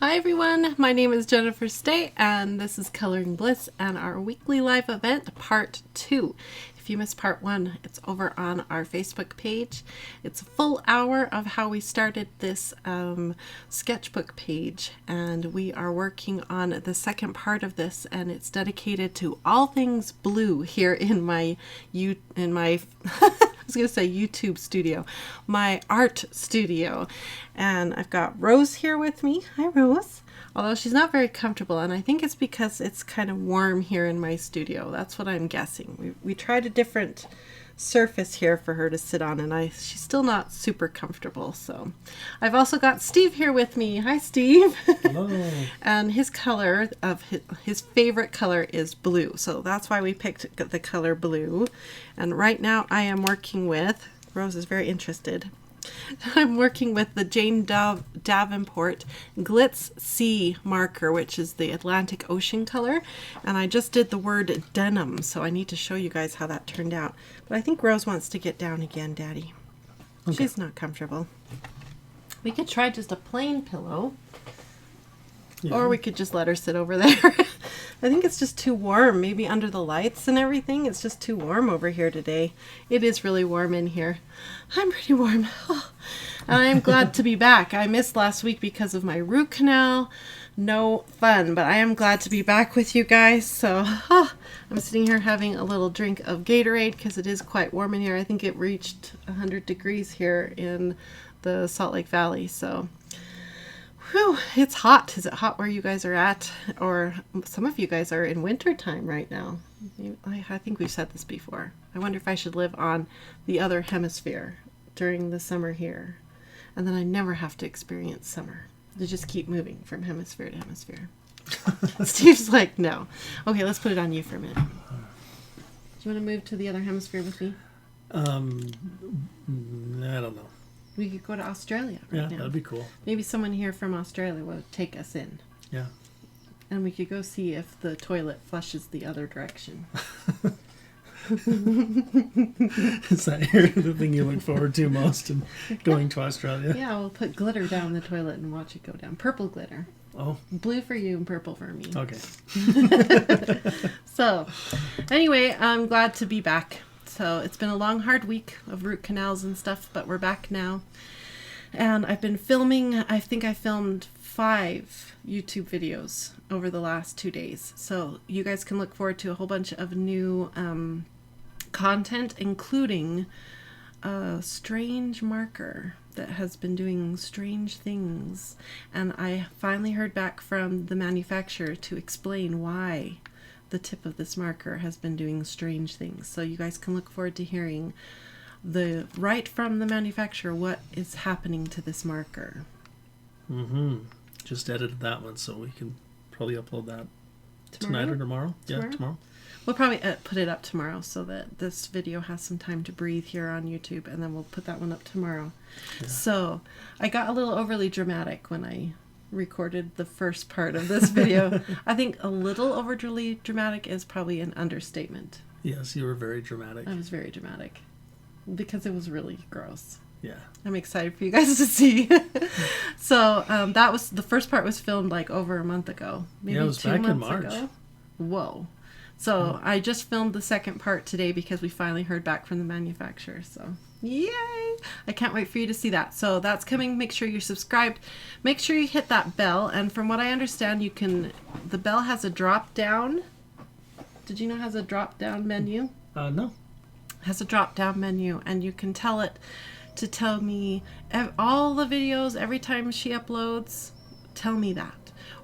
Hi everyone, my name is Jennifer Stay and this is Coloring Bliss and our weekly live event part 2. If you missed part 1, it's over on our Facebook page. It's a full hour of how we started this sketchbook page, and we are working on the second part of this, and it's dedicated to all things blue here in my I was going to say YouTube studio, my art studio. And I've got Rose here with me. Hi, Rose. Although she's not very comfortable, and I think it's because it's kind of warm here in my studio. That's what I'm guessing. We tried a different surface here for her to sit on, and she's still not super comfortable. So I've also got Steve here with me. Hi, Steve. Hello. And his color of his favorite color is blue, so that's why we picked the color blue. And right now I am working with, Rose is very interested, I'm working with the Jane Davenport Glitz Sea marker, which is the Atlantic Ocean color, and I just did the word denim, so I need to show you guys how that turned out. But I think Rose wants to get down again, Daddy. Okay. She's not comfortable. We could try just a plain pillow, or we could just let her sit over there. I think it's just too warm, maybe under the lights and everything. It's just too warm over here today. It is really warm in here. I'm pretty warm. Oh. And I am glad to be back. I missed last week because of my root canal. No fun, but I am glad to be back with you guys. So I'm sitting here having a little drink of Gatorade because it is quite warm in here. I think it reached 100 degrees here in the Salt Lake Valley. So whew, it's hot. Is it hot where you guys are at? Or some of you guys are in winter time right now. I think we've said this before. I wonder if I should live on the other hemisphere during the summer here. And then I never have to experience summer. They just keep moving from hemisphere to hemisphere. Steve's like, no. Okay, let's put it on you for a minute. Do you want to move to the other hemisphere with me? I don't know. We could go to Australia right now. That'd be cool. Maybe someone here from Australia will take us in. Yeah. And we could go see if the toilet flushes the other direction. Is that the thing you look forward to most in going to Australia? Yeah, we'll put glitter down the toilet and watch it go down. Purple glitter. Oh. Blue for you and purple for me. Okay. So, anyway, I'm glad to be back. So it's been a long, hard week of root canals and stuff, but we're back now. And I've been filming, I think I filmed 5 YouTube videos over the last 2 days. So you guys can look forward to a whole bunch of new content, including a strange marker that has been doing strange things. And I finally heard back from the manufacturer to explain why the tip of this marker has been doing strange things. So you guys can look forward to hearing right from the manufacturer what is happening to this marker. Just edited that one, so we can probably upload that Tomorrow? tonight or tomorrow. Tomorrow? Yeah, tomorrow. We'll probably put it up tomorrow so that this video has some time to breathe here on YouTube, and then we'll put that one up tomorrow. Yeah. So I got a little overly dramatic when I recorded the first part of this video. I think a little overly dramatic is probably an understatement. Yes, you were very dramatic. I was very dramatic because it was really gross. Yeah. I'm excited for you guys to see. So that was, the first part was filmed like over a month ago. Maybe it was 2 back months in March. ago. Whoa. So I just filmed the second part today because we finally heard back from the manufacturer. So yay! I can't wait for you to see that. So that's coming. Make sure you're subscribed. Make sure you hit that bell. And from what I understand, the bell has a drop down. Did you know it has a drop down menu? No. It has a drop down menu, and you can tell it to tell me all the videos every time she uploads. Tell me that.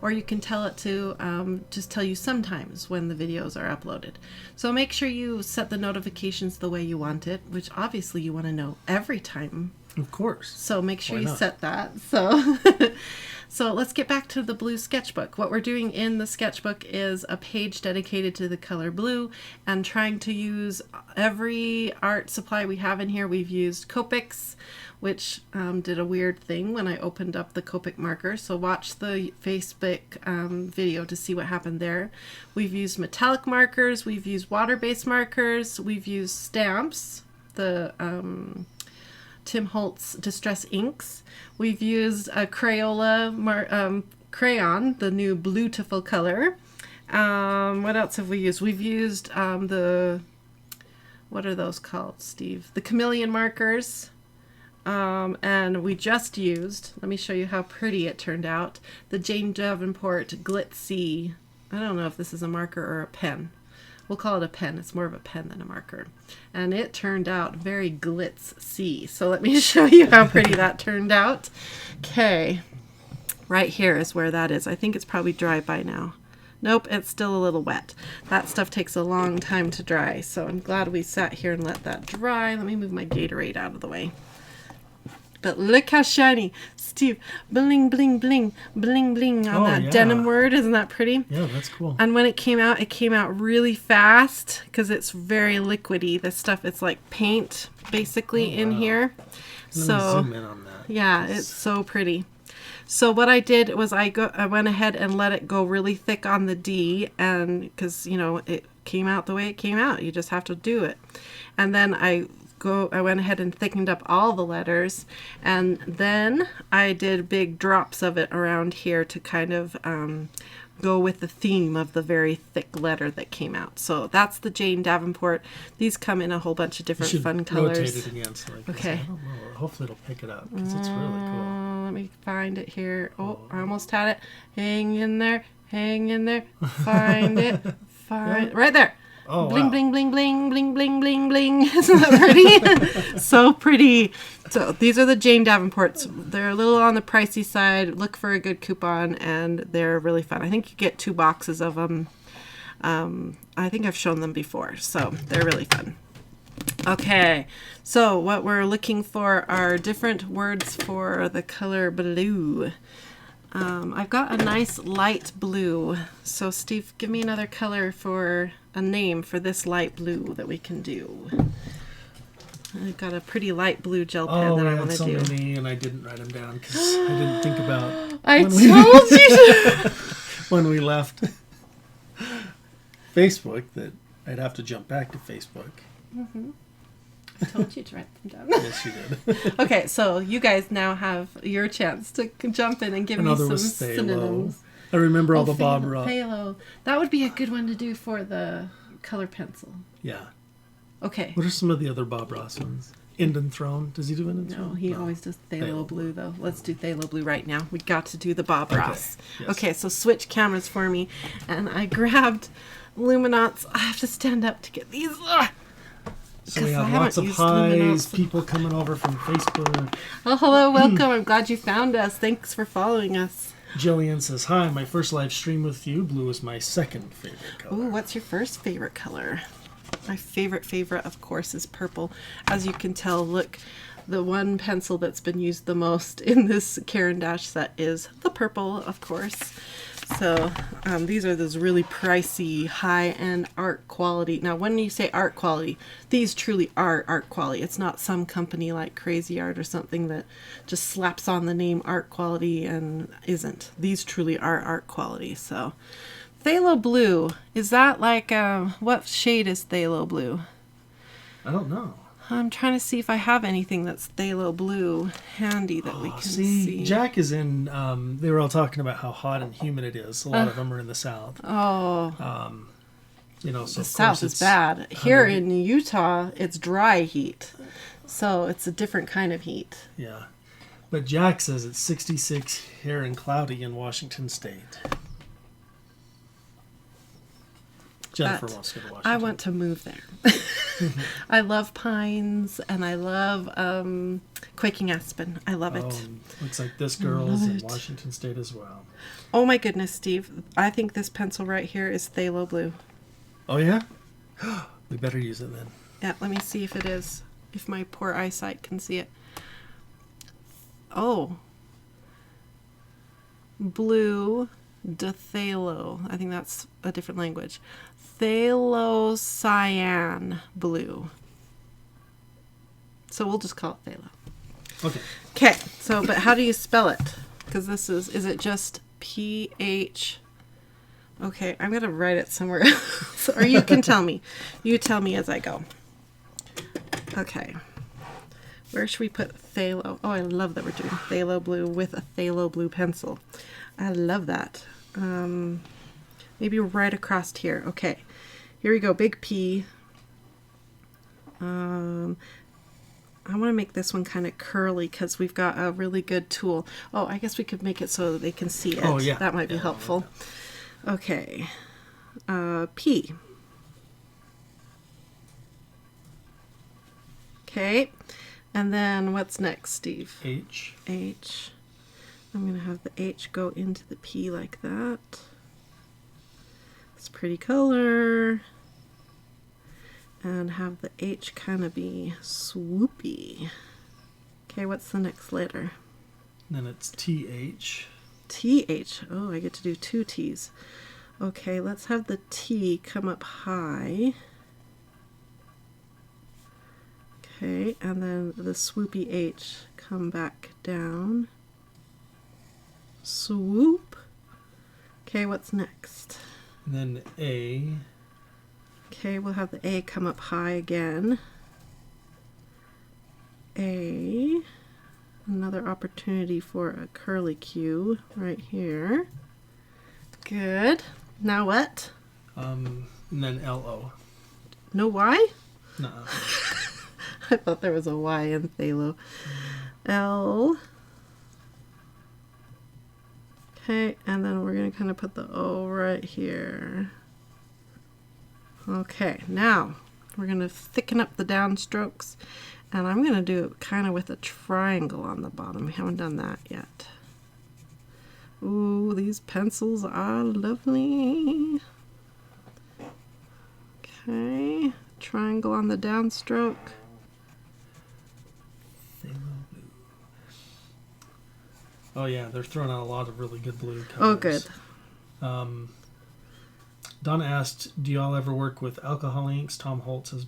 Or you can tell it to just tell you sometimes when the videos are uploaded. So make sure you set the notifications the way you want it, which obviously you want to know every time. Of course. So make sure Why you not? set that. So let's get back to the blue sketchbook. What we're doing in the sketchbook is a page dedicated to the color blue and trying to use every art supply we have in here. We've used Copics, which did a weird thing when I opened up the Copic marker. So watch the Facebook video to see what happened there. We've used metallic markers. We've used water-based markers. We've used stamps, the Tim Holtz Distress inks. We've used a Crayola crayon, the new Beautiful color. What else have we used? We've used what are those called, Steve? The chameleon markers. And we just used, let me show you how pretty it turned out, the Jane Davenport Glitz. I don't know if this is a marker or a pen. We'll call it a pen. It's more of a pen than a marker. And it turned out very glitzy. So let me show you how pretty that turned out. Okay. Right here is where that is. I think it's probably dry by now. Nope, it's still a little wet. That stuff takes a long time to dry. So I'm glad we sat here and let that dry. Let me move my Gatorade out of the way. But look how shiny. Steve, bling, bling, bling, bling, bling on that denim word. Isn't that pretty? Yeah, that's cool. And when it came out really fast because it's very liquidy. This stuff, it's like paint basically in here. Let me zoom in on that. Yeah, it's so pretty. So what I did was I went ahead and let it go really thick on the D, and because, you know, it came out the way it came out. You just have to do it. And then I went ahead and thickened up all the letters, and then I did big drops of it around here to kind of go with the theme of the very thick letter that came out. So that's the Jane Davenport. These come in a whole bunch of different fun colors. Rotate it again so okay. I don't know. Hopefully it'll pick it up because it's really cool. Let me find it here. Oh, I almost had it. Hang in there. Hang in there. Find it. Find right there. Oh, bling, wow. bling, bling, bling, bling, bling, bling, bling. Isn't that pretty? So pretty. So these are the Jane Davenports. They're a little on the pricey side. Look for a good coupon, and they're really fun. I think you get 2 boxes of them. I think I've shown them before, so they're really fun. Okay, so what we're looking for are different words for the color blue. I've got a nice light blue. So Steve, give me another color for a name for this light blue that we can do. I've got a pretty light blue gel pen that I want to do. Oh, so many, and I didn't write them down because I didn't think about. I told you when we left Facebook that I'd have to jump back to Facebook. Mm-hmm. I told you to write them down. Yes, you did. Okay, so you guys now have your chance to jump in and give me some synonyms. I remember all the Bob Ross. Phthalo. That would be a good one to do for the color pencil. Yeah. Okay. What are some of the other Bob Ross ones? End and Throne. Does he do End and Throne? No, he always does Phthalo blue, though. Let's do Phthalo blue right now. We got to do the Bob Ross. Yes. Okay, so switch cameras for me. And I grabbed Luminance. I have to stand up to get these. Ugh! So we have lots of highs, people coming over from Facebook. Oh, hello, welcome. I'm glad you found us. Thanks for following us. Jillian says, hi, my first live stream with you. Blue is my second favorite color. Ooh, what's your first favorite color? My favorite, of course, is purple. As you can tell, look, the one pencil that's been used the most in this Caran d'Ache set is the purple, of course. So these are those really pricey, high-end art quality. Now, when you say art quality, these truly are art quality. It's not some company like Crazy Art or something that just slaps on the name art quality and isn't. These truly are art quality. So, Phthalo blue, is that like, what shade is Phthalo blue? I don't know. I'm trying to see if I have anything that's phthalo blue handy that we can see. Jack is in, they were all talking about how hot and humid it is. A lot of them are in the south. Oh. You know, so the south is bad. Here in Utah, it's dry heat. So it's a different kind of heat. Yeah. But Jack says it's 66 here and cloudy in Washington State. Jennifer wants to go to Washington. I want to move there. I love pines and I love quaking aspen. I love it. Looks like this girl is in Washington State as well. Oh my goodness, Steve. I think this pencil right here is phthalo blue. Oh yeah? We better use it then. Yeah, let me see if it is. If my poor eyesight can see it. Oh. Blue de phthalo. I think that's a different language. Phthalo cyan blue. So we'll just call it phthalo. Okay. Okay, so, but how do you spell it? Because this is it just PH? Okay, I'm going to write it somewhere else. Or you can tell me. You tell me as I go. Okay. Where should we put phthalo? Oh, I love that we're doing phthalo blue with a phthalo blue pencil. I love that. Maybe right across here. Okay, here we go. Big P. I want to make this one kind of curly because we've got a really good tool. Oh, I guess we could make it so that they can see it. Oh, yeah. That might be helpful. Okay. P. Okay. And then what's next, Steve? H. H. I'm going to have the H go into the P like that. It's a pretty color. And have the H kind of be swoopy. Okay, what's the next letter? Then it's TH. TH. Oh, I get to do two T's. Okay, let's have the T come up high. Okay, and then the swoopy H come back down. Swoop. Okay, what's next? And then A. Okay, we'll have the A come up high again. A. Another opportunity for a curly Q right here. Good. Now what? And then LO. No Y? Nuh-uh. I thought there was a Y in phthalo. L. Okay, and then we're going to kind of put the O right here. Okay, now we're going to thicken up the downstrokes, and I'm going to do it kind of with a triangle on the bottom. We haven't done that yet. Ooh, these pencils are lovely. Okay, triangle on the downstroke. Oh yeah, they're throwing out a lot of really good blue colors. Oh, good. Donna asked, do y'all ever work with alcohol inks? Tom Holtz has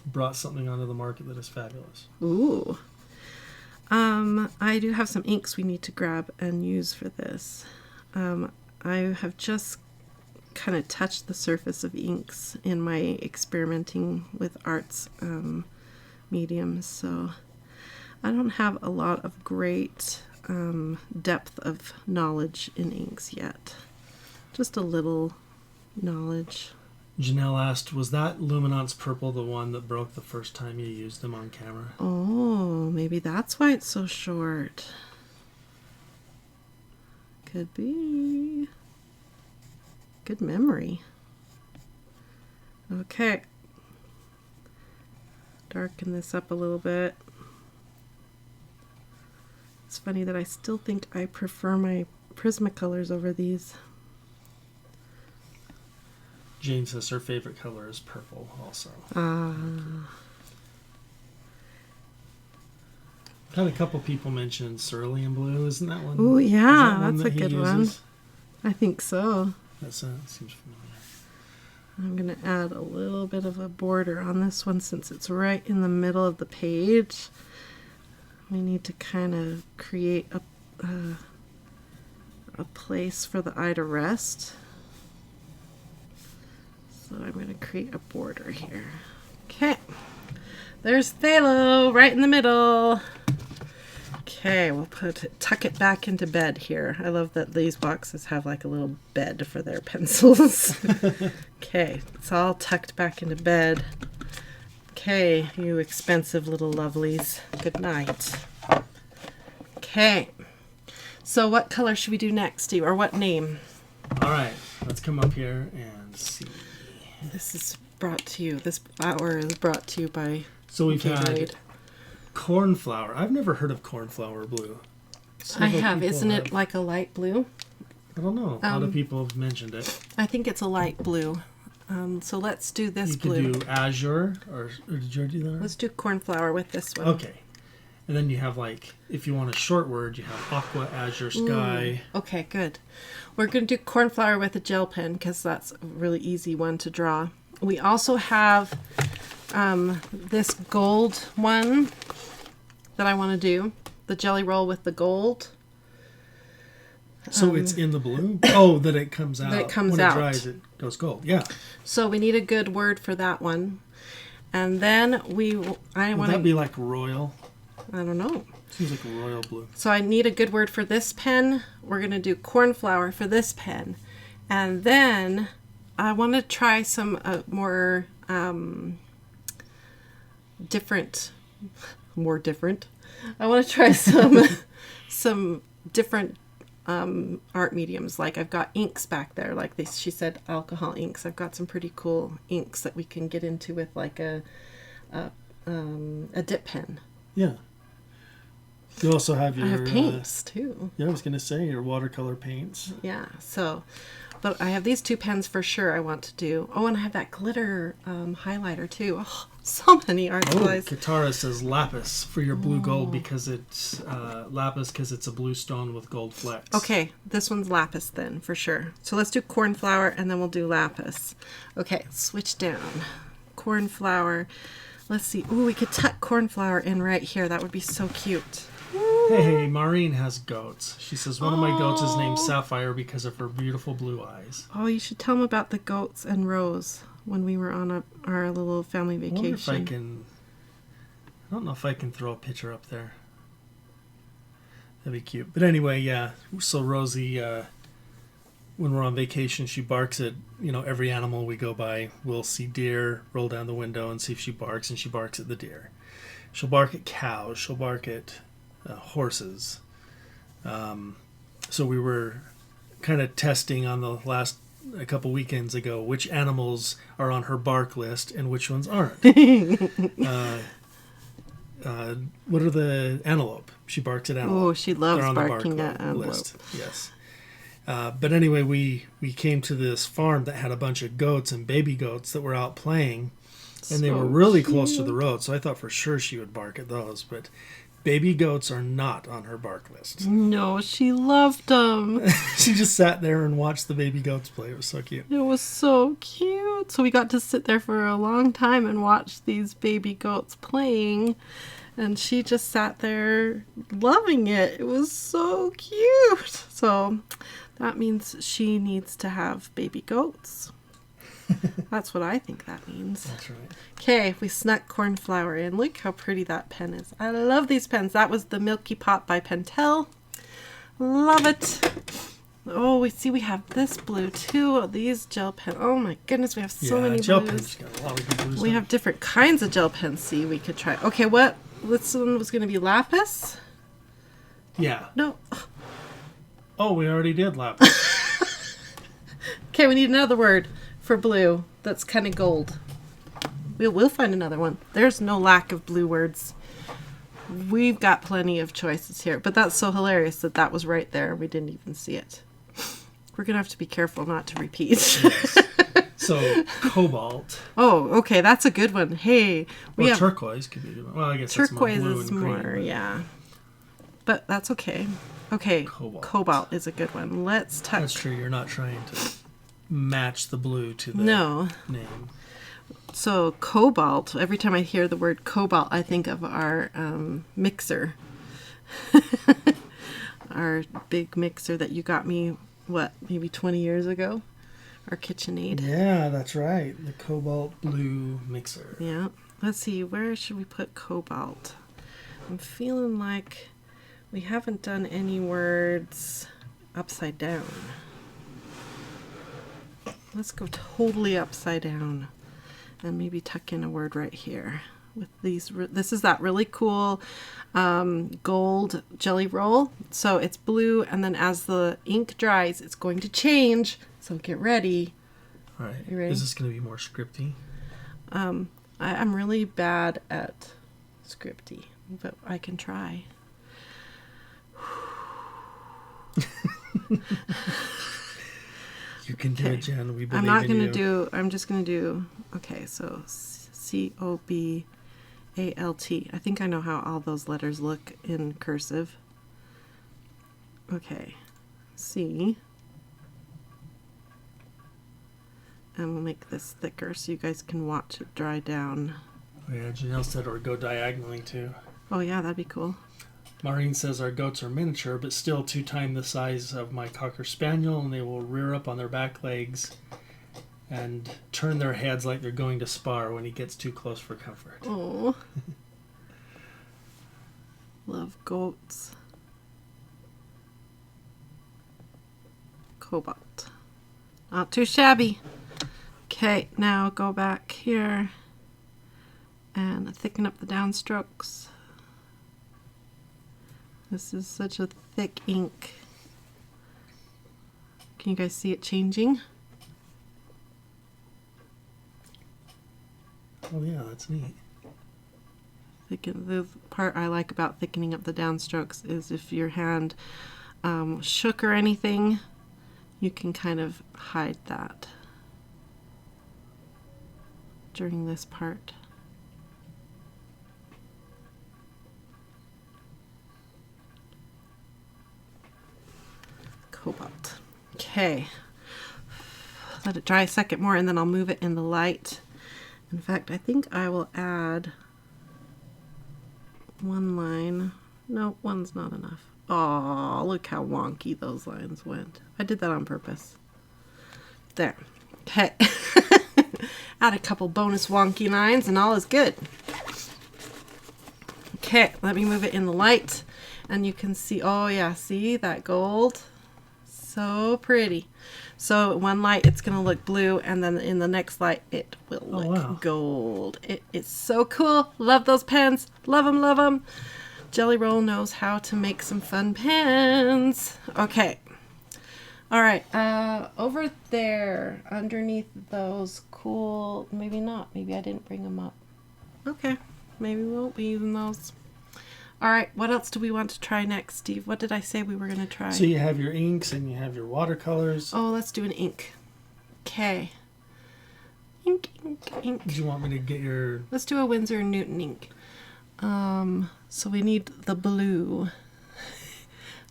brought something onto the market that is fabulous. Ooh. I do have some inks we need to grab and use for this. I have just kind of touched the surface of inks in my experimenting with arts mediums, so I don't have a lot of great depth of knowledge in inks yet. Just a little knowledge. Janelle asked, was that Luminance purple the one that broke the first time you used them on camera? Oh, maybe that's why it's so short. Could be. Good memory. Okay. Darken this up a little bit. It's funny that I still think I prefer my Prismacolors over these. Jane says her favorite color is purple also. Had a couple people mention cerulean blue. Isn't that one? Oh yeah, that that's a good one. I think so. That seems familiar. I'm going to add a little bit of a border on this one since it's right in the middle of the page. We need to kind of create a place for the eye to rest. So I'm going to create a border here. Okay. There's Phthalo right in the middle. Okay, we'll tuck it back into bed here. I love that these boxes have like a little bed for their pencils. Okay, it's all tucked back into bed. Okay, you expensive little lovelies. Good night. Okay, so what color should we do next, Steve? Or what name? All right, let's come up here and see. This is brought to you. This hour is brought to you by So we've Gatorade. had Cornflower. I've never heard of Cornflower blue. I have. Isn't it like a light blue? I don't know. A lot of people have mentioned it. I think it's a light blue. So let's do this You blue. could do azure, or did you already do that? Let's do Cornflower with this one. Okay. And then you have, like, if you want a short word, you have aqua, azure, sky. Okay, good. We're going to do Cornflower with a gel pen because that's a really easy one to draw. We also have this gold one that I want to do. The jelly roll with the gold. So it's in the blue? Oh, that it comes out. That it comes when out. When it dries, it goes gold. Yeah. So we need a good word for that one. And then I Would want that to... be like royal? I don't know. Seems like royal blue. So I need a good word for this pen. We're going to do cornflower for this pen. And then I want to try some more different. I want to try some different art mediums. Like I've got inks back there. Like she said, alcohol inks. I've got some pretty cool inks that we can get into with like a dip pen. Yeah. You also have your... I have paints too. Yeah, I was going to say your watercolor paints. Yeah, so... But I have these 2 pens for sure I want to do. Oh, and I have that glitter highlighter too. Oh, so many art supplies. Katara says lapis for your blue gold because it's lapis because it's a blue stone with gold flecks. Okay, this one's lapis then for sure. So let's do cornflower and then we'll do lapis. Okay, switch down. Cornflower. Let's see. Ooh, we could tuck cornflower in right here. That would be so cute. Hey, Maureen has goats. She says one of my goats is named Sapphire because of her beautiful blue eyes. Oh, you should tell them about the goats and Rose when we were on our little family I vacation. wonder if I can... I don't know if I can throw a picture up there. That'd be cute. But anyway, yeah. So Rosie, when we're on vacation, she barks at, every animal we go by. We'll see deer, roll down the window and see if she barks, and she barks at the deer. She'll bark at cows. She'll bark at horses. So we were kind of testing on a couple weekends ago which animals are on her bark list and which ones aren't. What are the antelope? She barks at antelope. Oh, she loves They're on barking the at antelope. list. Yes. But anyway, we came to this farm that had a bunch of goats and baby goats that were out playing, and they were really close to the road. So I thought for sure she would bark at those, but baby goats are not on her bark list. No, she loved them. She just sat there and watched the baby goats play. It was so cute. It was so cute. So we got to sit there for a long time and watch these baby goats playing. And she just sat there loving it. It was so cute. So that means she needs to have baby goats. That's what I think that means. That's right. Okay, we snuck cornflower in. Look how pretty that pen is. I love these pens. That was the Milky Pot by Pentel. Love it. Oh, we have this blue too. These gel pens. Oh my goodness, we have so many gel blues. pens got a lot of good blues. We have different kinds of gel pens. See, we could try. Okay, this one was going to be lapis? Yeah. No. Oh, we already did lapis. Okay, we need another word for blue that's kind of gold. We'll find another one. There's no lack of blue words. We've got plenty of choices here. But that's so hilarious that was right there. We didn't even see it. We're going to have to be careful not to repeat. Yes. So, cobalt. Oh, okay. That's a good one. Hey. Or turquoise could be a good one. Well, I guess turquoise that's more blue is and more, green, yeah. But that's okay. Okay. Cobalt is a good one. Let's tuck. That's true. You're not trying to match the blue to the name. So cobalt, every time I hear the word cobalt, I think of our mixer. Our big mixer that you got me, maybe 20 years ago? Our KitchenAid. Yeah, that's right. The cobalt blue mixer. Yeah. Let's see, where should we put cobalt? I'm feeling like we haven't done any words upside down. Let's go totally upside down and maybe tuck in a word right here with these. This is that really cool gold jelly roll. So it's blue, and then as the ink dries, it's going to change. So get ready. All right. You ready? Is this going to be more scripty? I'm really bad at scripty, but I can try. You can do it, Jen. We believe I'm not in going you. to do, I'm just going to do, okay, so Cobalt. I think I know how all those letters look in cursive. Okay, C. And we'll make this thicker so you guys can watch it dry down. Oh, yeah, Janelle said or go diagonally too. Oh yeah, that'd be cool. Maureen says our goats are miniature, but still 2 times the size of my Cocker Spaniel, and they will rear up on their back legs and turn their heads like they're going to spar when he gets too close for comfort. Oh. Love goats. Cobalt. Not too shabby. Okay, now go back here and thicken up the downstrokes. This is such a thick ink. Can you guys see it changing? Oh yeah, that's neat. The part I like about thickening up the downstrokes is if your hand shook or anything, you can kind of hide that during this part. Cobalt. Okay. Let it dry a second more and then I'll move it in the light. In fact, I think I will add one line. No, one's not enough. Oh, look how wonky those lines went. I did that on purpose. There. Okay. Add a couple bonus wonky lines and all is good. Okay, let me move it in the light and you can see, oh yeah, see that gold? So pretty. So one light it's going to look blue and then in the next light it will look gold. It is so cool. Love those pens. Love them, love them. Jelly Roll knows how to make some fun pens. Okay. All right. Over there underneath those cool, maybe not. Maybe I didn't bring them up. Okay. Maybe we won't be using those. All right, what else do we want to try next, Steve? What did I say we were going to try? So you have your inks and you have your watercolors. Oh, let's do an ink. Okay. Ink, ink, ink. Do you want me to get your... Let's do a Winsor & Newton ink. So we need the blue.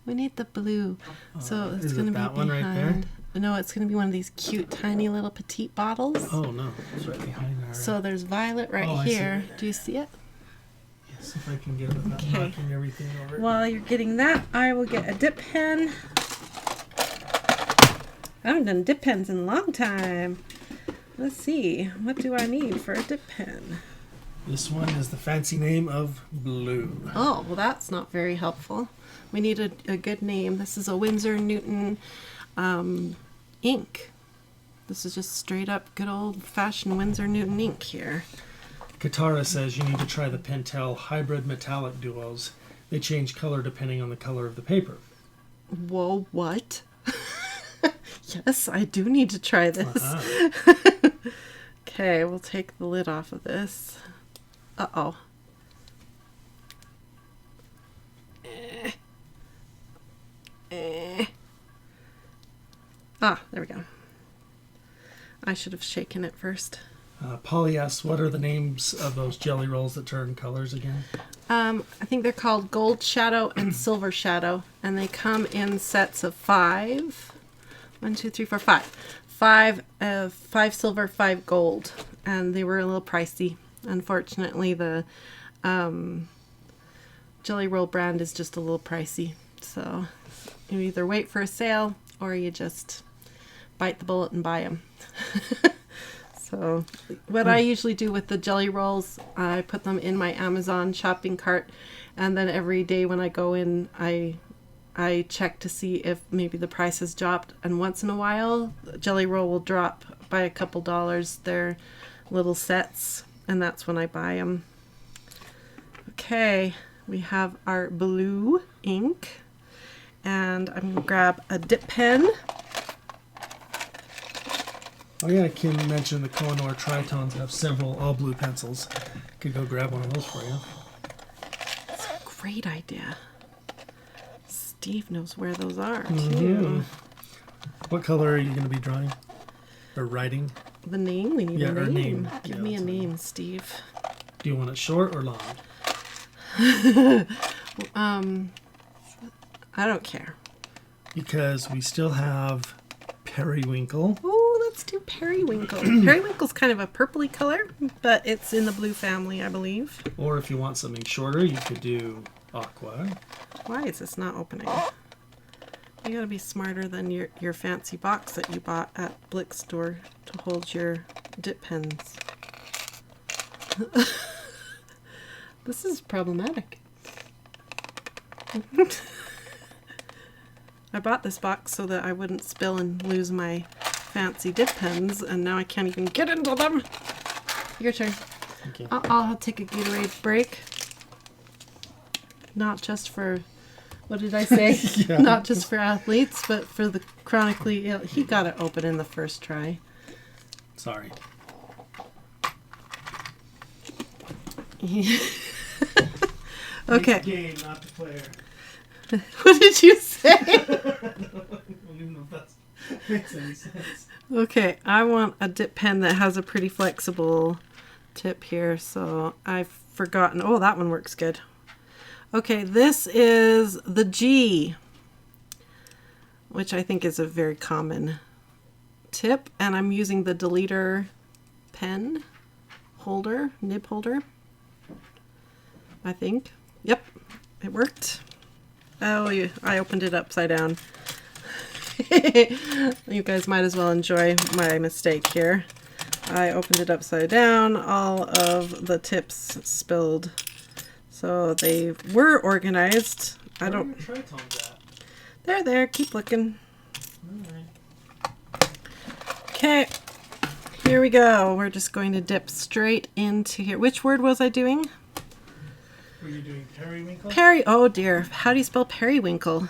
We need the blue. So it's going to be that behind. one right there? No, it's going to be one of these cute, tiny little petite bottles. Oh, no. It's right behind there. So there's violet right here. Do you see it? Yes, if I can get it without knocking everything over. While you're getting that, I will get a dip pen. I haven't done dip pens in a long time. Let's see. What do I need for a dip pen? This one is the fancy name of blue. Oh, well that's not very helpful. We need a good name. This is a Winsor & Newton ink. This is just straight up good old-fashioned Winsor & Newton ink here. Katara says you need to try the Pentel hybrid metallic duos. They change color depending on the color of the paper. Whoa, what? Yes, I do need to try this. Okay, we'll take the lid off of this. Uh-oh. Ah, there we go. I should have shaken it first. Polly asks, what are the names of those jelly rolls that turn colors again? I think they're called Gold Shadow and Silver Shadow, and they come in sets of 5. 1, 2, 3, 4, 5. 5 silver, 5 gold, and they were a little pricey. Unfortunately, the Jelly Roll brand is just a little pricey, so you either wait for a sale or you just bite the bullet and buy them. So what I usually do with the Jelly Rolls, I put them in my Amazon shopping cart, and then every day when I go in, I check to see if maybe the price has dropped, and once in a while Jelly Roll will drop by a couple dollars. They're little sets, and that's when I buy them. Okay, we have our blue ink, and I'm gonna grab a dip pen. Oh yeah, Kim mentioned the koh-i-noor tritones have several all blue pencils. Could go grab one of those for you. That's a great idea. Steve knows where those are too. Mm-hmm. What color are you going to be drawing? Or writing? The name? We need a name. Name. Give me a name, Steve. Do you want it short or long? I don't care. Because we still have Periwinkle. Oh, let's do Periwinkle. Periwinkle's kind of a purpley color, but it's in the blue family, I believe. Or if you want something shorter, you could do Aqua. Why is this not opening? You gotta be smarter than your fancy box that you bought at Blick's store to hold your dip pens. This is problematic. I bought this box so that I wouldn't spill and lose my fancy dip pens, and now I can't even get into them. Your turn. Okay. I'll take a Gatorade break. Not just for, what did I say? Yeah. Not just for athletes, but for the chronically ill. He got it open in the first try. Sorry. Okay. Game, not the player. What did you say? I don't even know if that makes any sense. Okay, I want a dip pen that has a pretty flexible tip here, so I've forgotten. Oh, that one works good. Okay, this is the G, which I think is a very common tip, and I'm using the deleter pen holder, nib holder, I think. Yep, it worked. Oh, I opened it upside down. You guys might as well enjoy my mistake here. I opened it upside down. All of the tips spilled. So they were organized. Where are your tritons at? They're there. Keep looking. Alright. Okay. Here we go. We're just going to dip straight into here. Which word was I doing? Were you doing periwinkle? Oh dear. How do you spell periwinkle?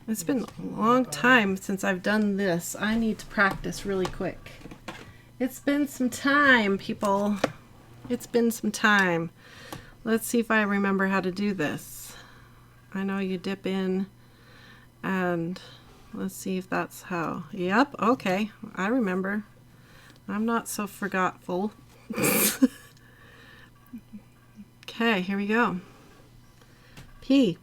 It's been a long time since I've done this. I need to practice really quick. It's been some time, people. It's been some time. Let's see if I remember how to do this. I know you dip in and let's see if that's how. Yep, okay. I remember. I'm not so forgetful. Okay, here we go. P.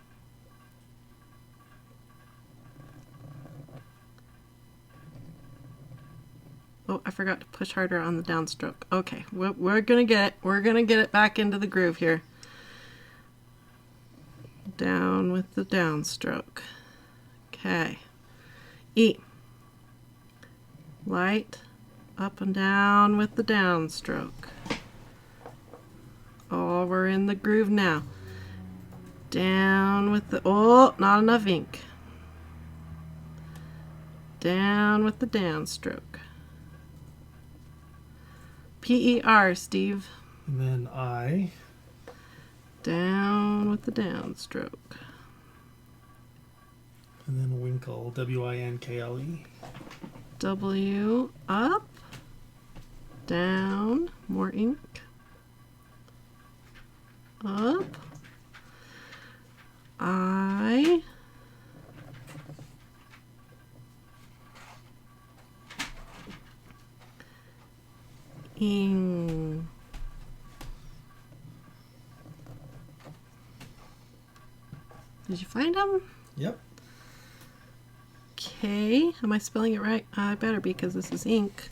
Oh, I forgot to push harder on the downstroke. Okay, we're gonna get it. We're gonna get it back into the groove here. Down with the downstroke. Okay. E. Light up and down with the downstroke. Oh, we're in the groove now. Down with the, oh, not enough ink. Down with the downstroke. P-E-R, Steve. And then I. Down with the downstroke. And then winkle, W-I-N-K-L-E. W, up, down, more ink. Up, I, ing. Did you find them? Yep. Okay, am I spelling it right? I better be because this is ink.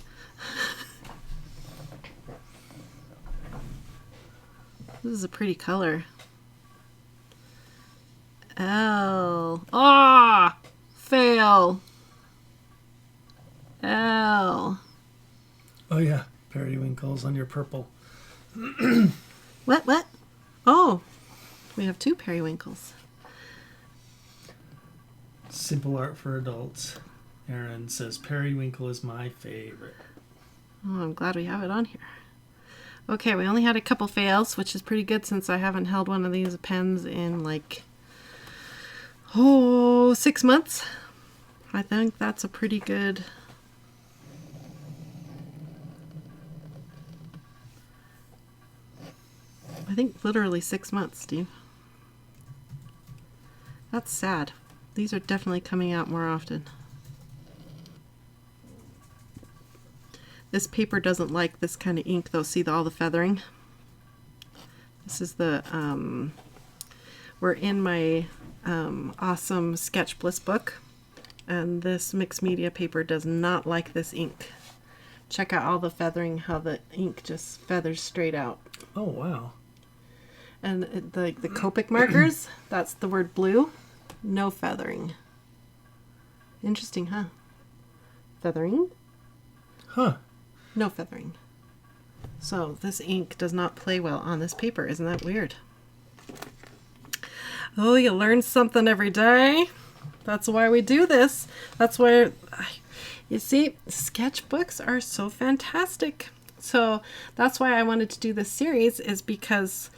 This is a pretty color. L. Ah! Fail. L. Oh yeah, periwinkles on your purple. What? Oh, we have two periwinkles. Simple art for adults. Aaron says periwinkle is my favorite. Oh, I'm glad we have it on here. Okay, we only had a couple fails, which is pretty good since I haven't held one of these pens in like, 6 months. I think that's a pretty good. I think literally 6 months, Steve. That's sad. These are definitely coming out more often. This paper doesn't like this kind of ink though. See all the feathering? This is the, we're in my awesome Sketch Bliss book, and this mixed media paper does not like this ink. Check out all the feathering, how the ink just feathers straight out. Oh wow. And the Copic markers, that's the word blue, no feathering. Interesting, huh? feathering. Huh. No feathering. So this ink does not play well on this paper. Isn't that weird? Oh, you learn something every day. That's why we do this. That's why, you see, sketchbooks are so fantastic. So that's why I wanted to do this series, is because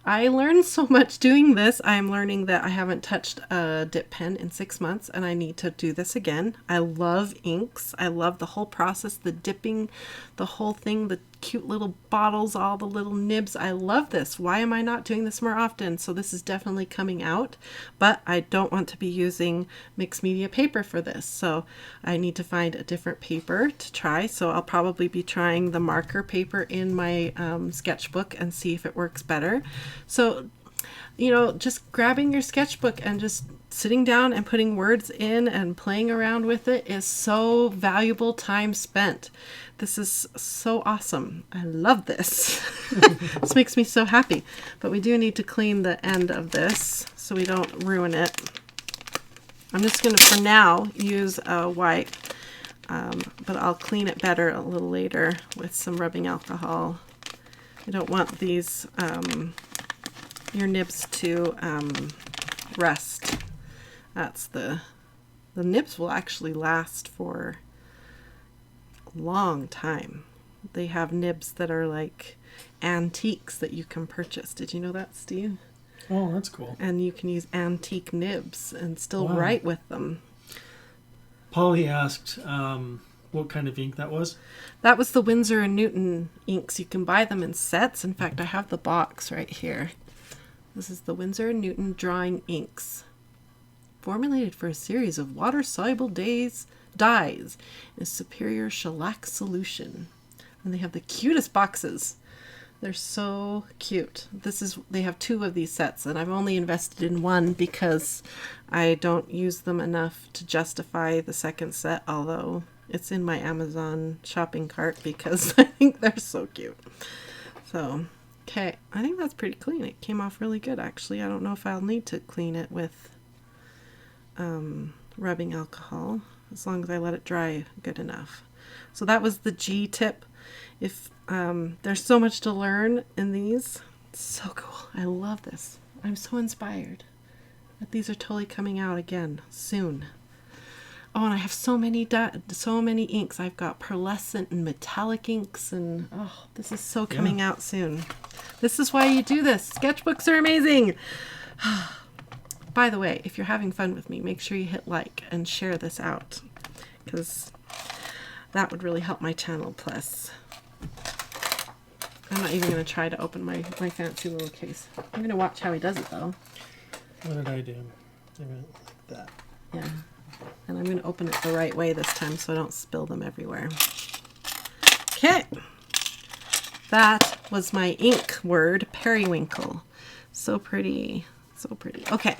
I learned so much doing this. I'm learning that I haven't touched a dip pen in 6 months and I need to do this again. I love inks. I love the whole process, the dipping, the whole thing, the cute little bottles, all the little nibs. I love this. Why am I not doing this more often? So this is definitely coming out, but I don't want to be using mixed media paper for this. So I need to find a different paper to try. So I'll probably be trying the marker paper in my sketchbook and see if it works better. So, you know, just grabbing your sketchbook and just sitting down and putting words in and playing around with it is so valuable time spent. This is so awesome. I love this. This makes me so happy. But we do need to clean the end of this so we don't ruin it. I'm just going to, for now, use a wipe, but I'll clean it better a little later with some rubbing alcohol. I don't want these, your nibs to rust. That's the nibs will actually last for a long time. They have nibs that are like antiques that you can purchase. Did you know that, Steve? Oh, that's cool. And you can use antique nibs and still write with them. Polly asked what kind of ink that was. That was the Winsor & Newton inks. You can buy them in sets. In fact, I have the box right here. This is the Winsor & Newton drawing inks. Formulated for a series of water-soluble dyes in a superior shellac solution. And they have the cutest boxes. They're so cute. They have 2 of these sets, and I've only invested in one because I don't use them enough to justify the second set, although it's in my Amazon shopping cart because I think they're so cute. So, okay, I think that's pretty clean. It came off really good, actually. I don't know if I'll need to clean it with rubbing alcohol, as long as I let it dry good enough. So that was the G tip. If there's so much to learn in these, it's so cool. I love this. I'm so inspired that these are totally coming out again soon. Oh, and I have so many inks. I've got pearlescent and metallic inks, and oh, this is so coming out soon. This is why you do this. Sketchbooks are amazing. By the way, if you're having fun with me, make sure you hit like and share this out, because that would really help my channel. Plus, I'm not even going to try to open my fancy little case. I'm going to watch how he does it, though. What did I do? Like that. Yeah. And I'm going to open it the right way this time so I don't spill them everywhere. Okay. That was my ink word, periwinkle. So pretty. So pretty. Okay.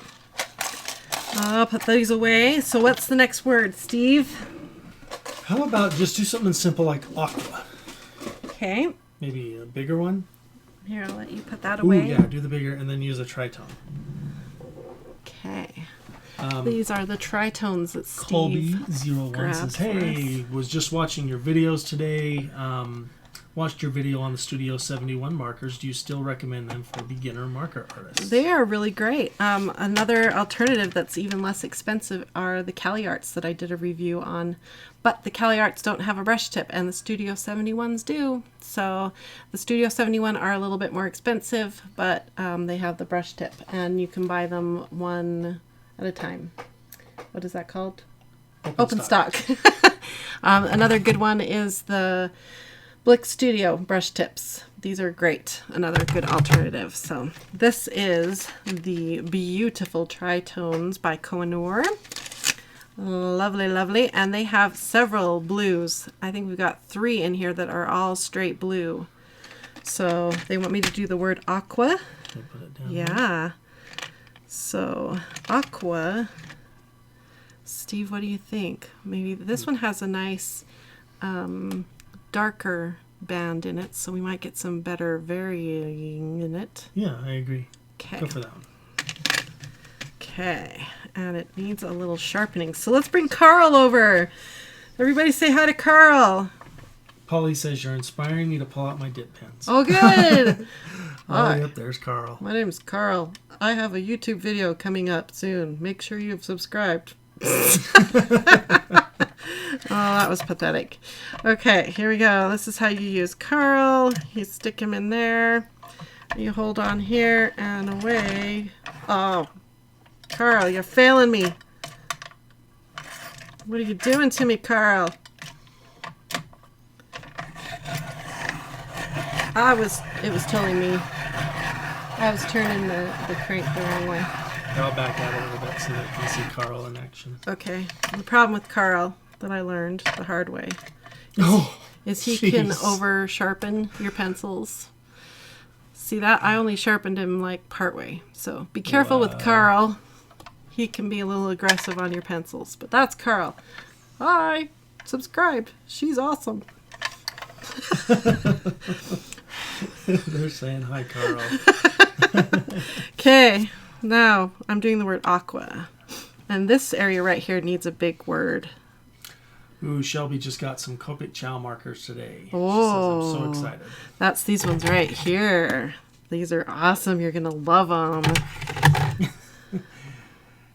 I'll put these away. So what's the next word, Steve? How about just do something simple like aqua? Okay. Maybe a bigger one? Here, I'll let you put that away. Ooh, yeah, do the bigger and then use a tritone. Okay. These are the tritones that Steve Colby01 says, hey, was just watching your videos today. Watched your video on the Studio 71 markers. Do you still recommend them for beginner marker artists? They are really great. Another alternative that's even less expensive are the CaliArts that I did a review on. But the CaliArts don't have a brush tip, and the Studio 71s do. So the Studio 71 are a little bit more expensive, but they have the brush tip, and you can buy them one at a time. What is that called? Open stock. Another good one is the Blick Studio brush tips. These are great. Another good alternative. So this is the beautiful Tritones by Koh-i-Noor. Lovely, lovely. And they have several blues. I think we've got 3 in here that are all straight blue. So they want me to do the word aqua. Can I put it down? Yeah. So aqua. Steve, what do you think? Maybe this one has a nice darker band in it, so we might get some better varying in it. Yeah, I agree. Okay. Go for that one. Okay, and it needs a little sharpening. So let's bring Carl over. Everybody say hi to Carl. Polly says you're inspiring me to pull out my dip pens. Oh, good. Oh, yep, there's Carl. My name's Carl. I have a YouTube video coming up soon. Make sure you've subscribed. Oh, that was pathetic. Okay, here we go. This is how you use Carl. You stick him in there. You hold on here and away. Oh, Carl, you're failing me. What are you doing to me, Carl? It was totally me. I was turning the crank the wrong way. I'll back out a little bit so that you can see Carl in action. Okay. The problem with Carl that I learned the hard way is he can over sharpen your pencils. See that? I only sharpened him like part way. So be careful with Carl. He can be a little aggressive on your pencils. But that's Carl. Hi. Subscribe. She's awesome. They're saying hi, Carl. Okay. Now I'm doing the word aqua. And this area right here needs a big word. Ooh, Shelby just got some Copic Chow markers today. Oh, she says, I'm so excited. That's these ones right here. These are awesome. You're going to love them.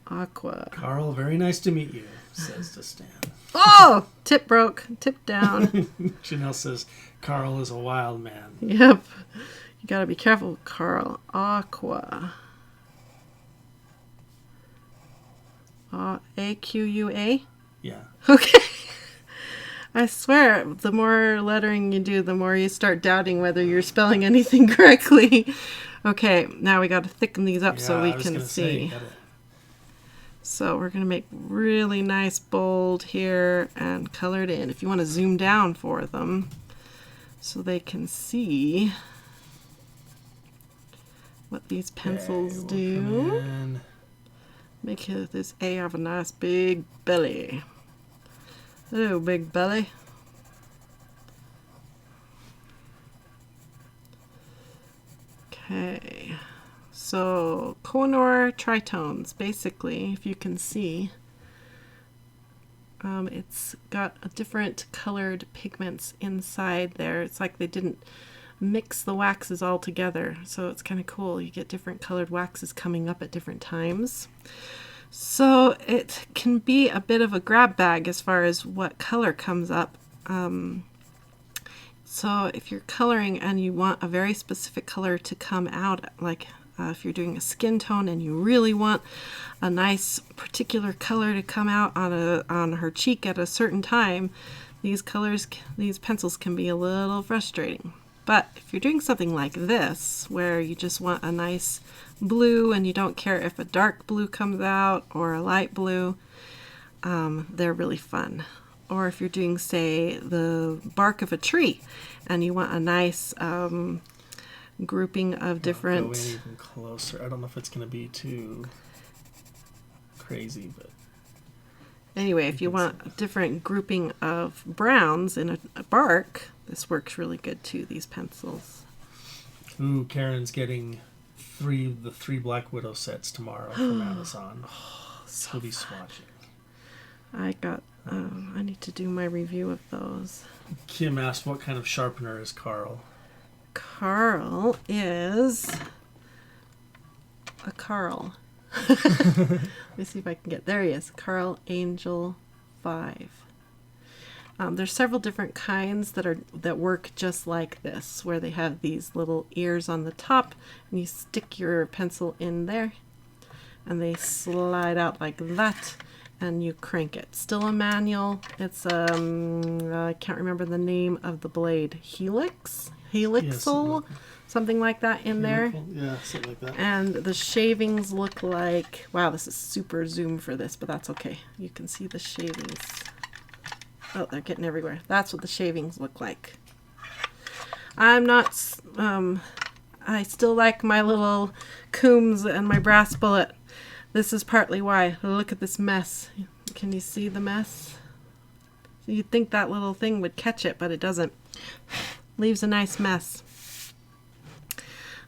Aqua. Carl, very nice to meet you, says to Stan. Oh, tip broke. Tip down. Janelle says, Carl is a wild man. Yep. You got to be careful with Carl. Aqua. A-Q-U-A? Yeah. Okay. I swear, the more lettering you do, the more you start doubting whether you're spelling anything correctly. Okay, now we got to thicken these up so we can see. So we're going to make really nice bold here and color it in. If you want to zoom down for them so they can see what these pencils do. Make this A have a nice big belly. Hello, big belly. Okay, so koh-i-noor tritones, basically, if you can see, it's got a different colored pigments inside there. It's like they didn't mix the waxes all together, so it's kind of cool. You get different colored waxes coming up at different times. So it can be a bit of a grab bag as far as what color comes up. So if you're coloring and you want a very specific color to come out, like if you're doing a skin tone and you really want a nice particular color to come out on her cheek at a certain time, these pencils can be a little frustrating. But if you're doing something like this, where you just want a nice blue and you don't care if a dark blue comes out or a light blue, they're really fun. Or if you're doing, say, the bark of a tree and you want a nice grouping of different... Go in even closer. I don't know if it's going to be too crazy, but... Anyway, if you want a different grouping of browns in a bark, this works really good too, these pencils. Ooh, Karen's getting the three Black Widow sets tomorrow from Amazon. She'll be swatching. I need to do my review of those. Kim asked, what kind of sharpener is Carl? Carl is a Carl. Let me see if I can get... There he is. Carl Angel 5. There's several different kinds that work just like this, where they have these little ears on the top, and you stick your pencil in there, and they slide out like that, and you crank it. Still a manual. It's I can't remember the name of the blade. Helixal, something like that in there. Yeah, something like that. And the shavings look like, wow, this is super zoom for this, but that's okay. You can see the shavings. Oh, they're getting everywhere. That's what the shavings look like. I'm not, I still like my little Coombs and my brass bullet. This is partly why. Look at this mess. Can you see the mess? You'd think that little thing would catch it, but it doesn't. Leaves a nice mess.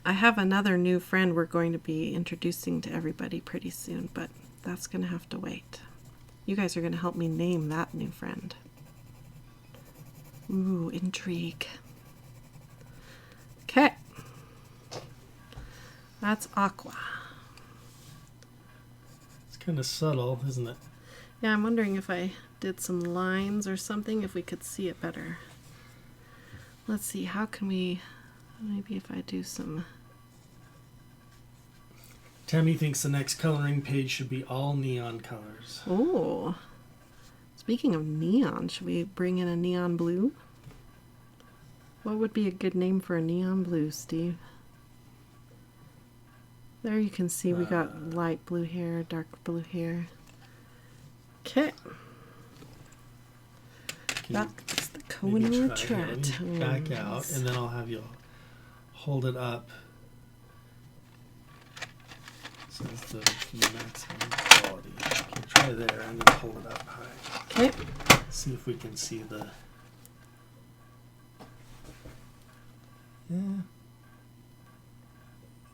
I have another new friend we're going to be introducing to everybody pretty soon, but that's going to have to wait. You guys are going to help me name that new friend. Ooh, intrigue. Okay. That's Aqua. It's kind of subtle, isn't it? Yeah, I'm wondering if I did some lines or something, if we could see it better. Let's see, how can we, maybe if I do some... Tammy thinks the next coloring page should be all neon colors. Oh, speaking of neon, should we bring in a neon blue? What would be a good name for a neon blue, Steve? There you can see we got light blue here, dark blue here. Okay. That's the koh-i-noor tritone. Back out, and then I'll have you hold it up. So it's the maximum quality. Okay, try there, and then hold it up high. Okay. See if we can see the... Yeah.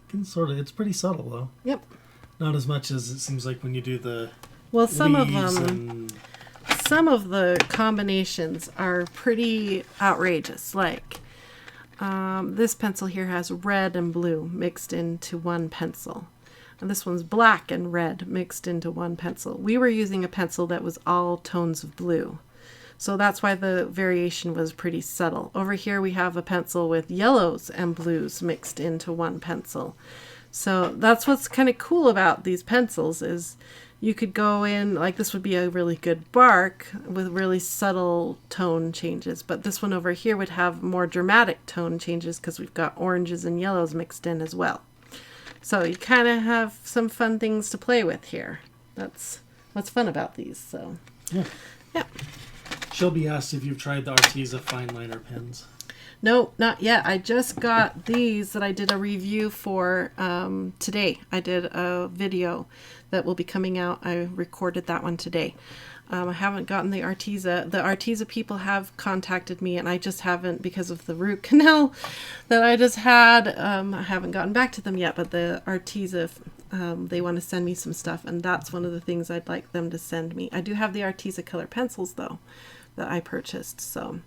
Can sort of. It's pretty subtle, though. Yep. Not as much as it seems like when you do the... Well, some of leaves them... and... Some of the combinations are pretty outrageous. Like, this pencil here has red and blue mixed into one pencil. And this one's black and red mixed into one pencil. We were using a pencil that was all tones of blue. So that's why the variation was pretty subtle. Over here we have a pencil with yellows and blues mixed into one pencil. So that's what's kind of cool about these pencils is you could go in, like this would be a really good bark with really subtle tone changes. But this one over here would have more dramatic tone changes because we've got oranges and yellows mixed in as well. So you kind of have some fun things to play with here. That's what's fun about these. So Yeah. Yeah. Shelby asked if you've tried the Arteza fine liner pens. No, not yet. I just got these that I did a review for today. I did a video that will be coming out. I recorded that one today. I haven't gotten the Arteza. The Arteza people have contacted me, and I just haven't, because of the root canal that I just had. I haven't gotten back to them yet, but the Arteza, they want to send me some stuff, and that's one of the things I'd like them to send me. I do have the Arteza color pencils, though, that I purchased, so...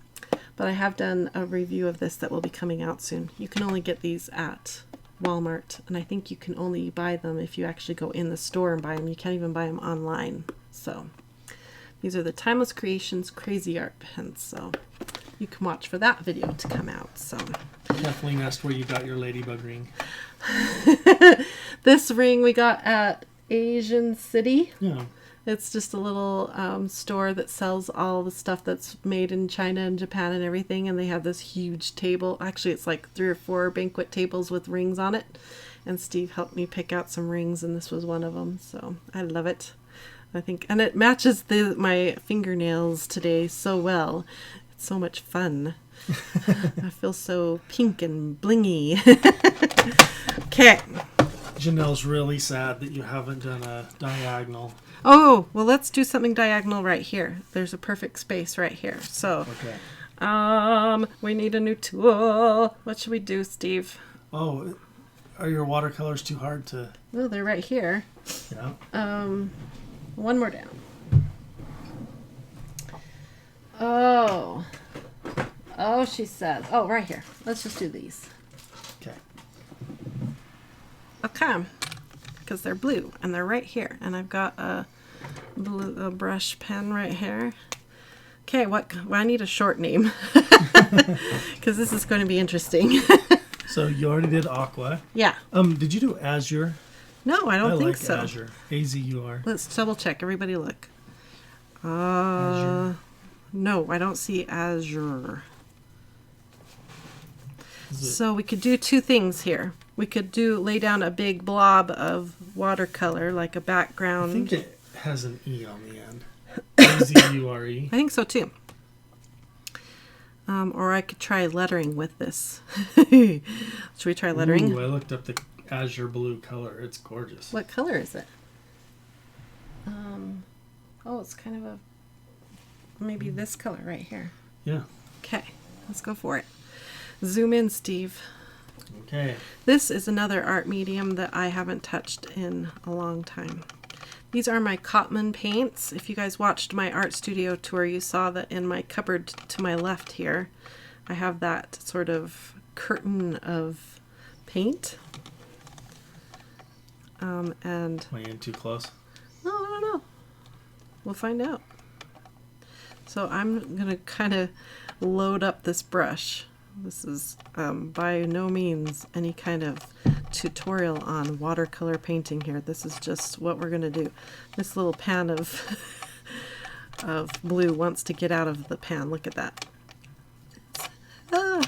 But I have done a review of this that will be coming out soon. You can only get these at Walmart, and I think you can only buy them if you actually go in the store and buy them. You can't even buy them online. So these are the Timeless Creations Crazy Art pens. So you can watch for that video to come out. So Kathleen asked where you got your ladybug ring. This ring we got at Asian City. Yeah. It's just a little store that sells all the stuff that's made in China and Japan and everything. And they have this huge table. Actually, it's like 3 or 4 banquet tables with rings on it. And Steve helped me pick out some rings, and this was one of them. So I love it. I think, and it matches my fingernails today so well. It's so much fun. I feel so pink and blingy. Okay. Janelle's really sad that you haven't done a diagonal. Oh, well, let's do something diagonal right here. There's a perfect space right here. So, Okay. We need a new tool. What should we do, Steve? Oh, are your watercolors too hard to... Oh, they're right here. Yeah. One more down. Oh, she says. Oh, right here. Let's just do these. Okay. Okay. Because they're blue, and they're right here. And I've got a brush pen right here. Okay, I need a short name. Because this is going to be interesting. So you already did Aqua. Yeah. Did you do Azure? No, I don't think so. Azure. Azure. Let's double check. Everybody look. Azure. No, I don't see Azure. So we could do 2 things here. We could lay down a big blob of watercolor, like a background. I think it has an E on the end. Azure. I think so too. Or I could try lettering with this. Should we try lettering? Ooh, I looked up the azure blue color. It's gorgeous. What color is it? Oh, it's kind of maybe this color right here. Yeah. Okay, let's go for it. Zoom in, Steve. Okay. This is another art medium that I haven't touched in a long time. These are my Cotman paints. If you guys watched my art studio tour, you saw that in my cupboard to my left here, I have that sort of curtain of paint. And Am I in too close? no, I don't know. We'll find out. So I'm gonna kind of load up this brush. This is by no means any kind of tutorial on watercolor painting here. This is just what we're gonna do. This little pan of of blue wants to get out of the pan. Look at that.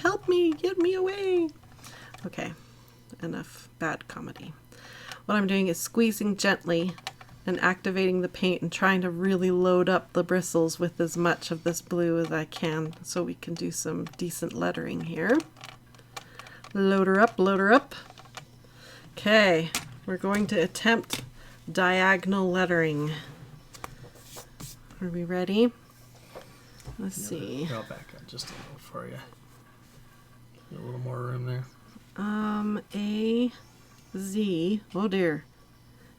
Help me, get me away. Okay, enough bad comedy. What I'm doing is squeezing gently and activating the paint and trying to really load up the bristles with as much of this blue as I can so we can do some decent lettering here. Load her up, load her up. Okay, we're going to attempt diagonal lettering. Are we ready? Let's see. I'll back up just a little for you. Get a little more room there. A, Z, oh dear.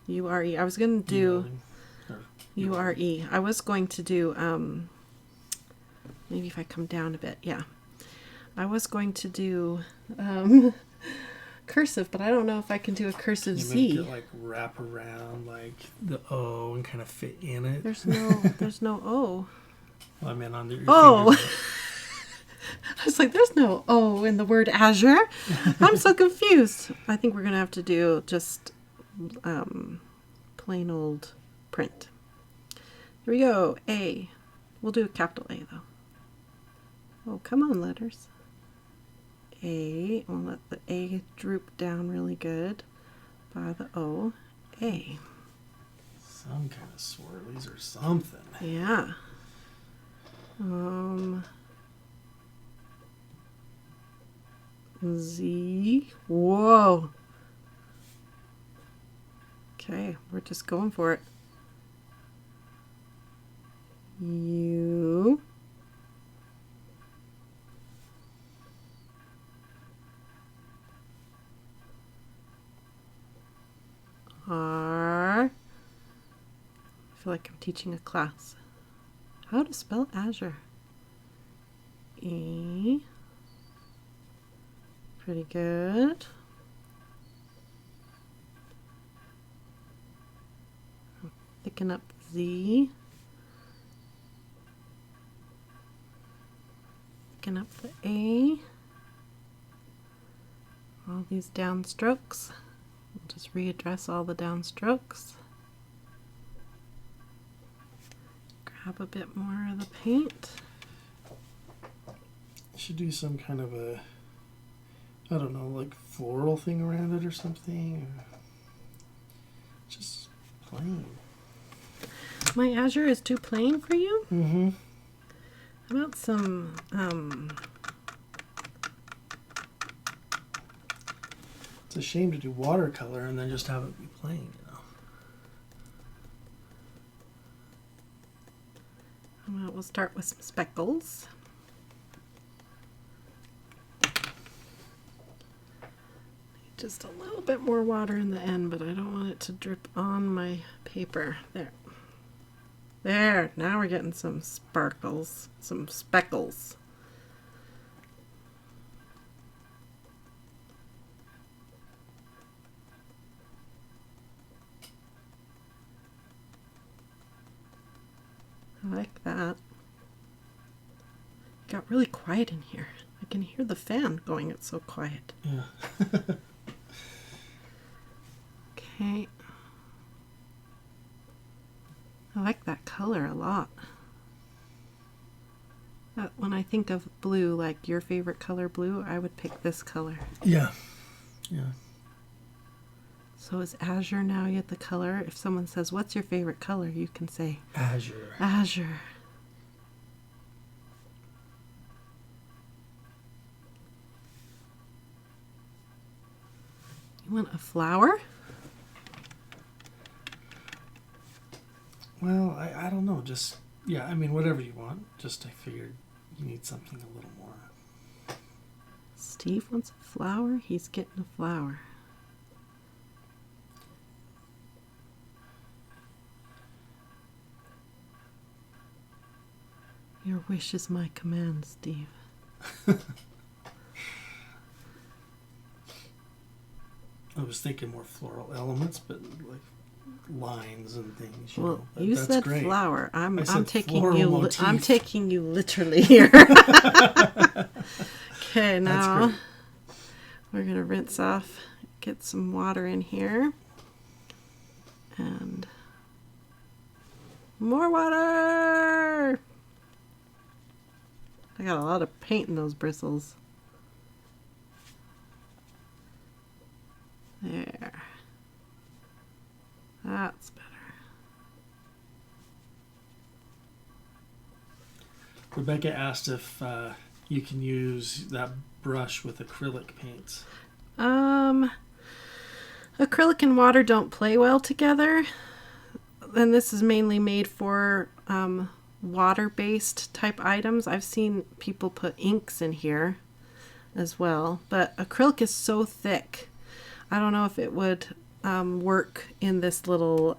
U-R-E. I was going to do U-R-E. I was going to do, maybe if I come down a bit, yeah. I was going to do cursive, but I don't know if I can do a cursive You Z. make it like wrap around like the O and kind of fit in it. There's no O. Well, I mean on your Oh. fingers. I was like, there's no O in the word azure. I'm so confused. I think we're going to have to do just plain old print. Here we go. A. We'll do a capital A though. Oh, come on, letters. A. We'll let the A droop down really good by the O. A. Some kind of swirlies or something. Yeah. Z. Whoa. Okay, we're just going for it. U. R. I feel like I'm teaching a class. How to spell azure. E. Pretty good. Thicken up Z. Thicken up the A. All these downstrokes. We'll just readdress all the downstrokes. Grab a bit more of the paint. Should do some kind of a, I don't know, like floral thing around it or something. Or just plain. My azure is too plain for you? Mm-hmm. How about some, It's a shame to do watercolor and then just have it be plain, you know. well, we'll start with some speckles. Just a little bit more water in the end, but I don't want it to drip on my paper. There. There, now we're getting some sparkles, some speckles. I like that. It got really quiet in here. I can hear the fan going, it's so quiet. Yeah. Okay. I like that color a lot. When I think of blue, like your favorite color blue, I would pick this color. Yeah. Yeah. So is azure now yet the color? If someone says, what's your favorite color? You can say Azure. azure. You want a flower? Well, I don't know. Just, yeah, I mean, whatever you want. Just, I figured you need something a little more. Steve wants a flower? He's getting a flower. Your wish is my command, Steve. I was thinking more floral elements, but like lines and things. You Well, know, you that's said great. flower. I'm said taking floral you. motif. I'm taking you literally here. Okay, now we're gonna rinse off. Get some water in here, and more water. I got a lot of paint in those bristles. There. That's better. Rebecca asked if you can use that brush with acrylic paints. Acrylic and water don't play well together. And this is mainly made for water-based type items. I've seen people put inks in here as well, but acrylic is so thick. I don't know if it would work in this little,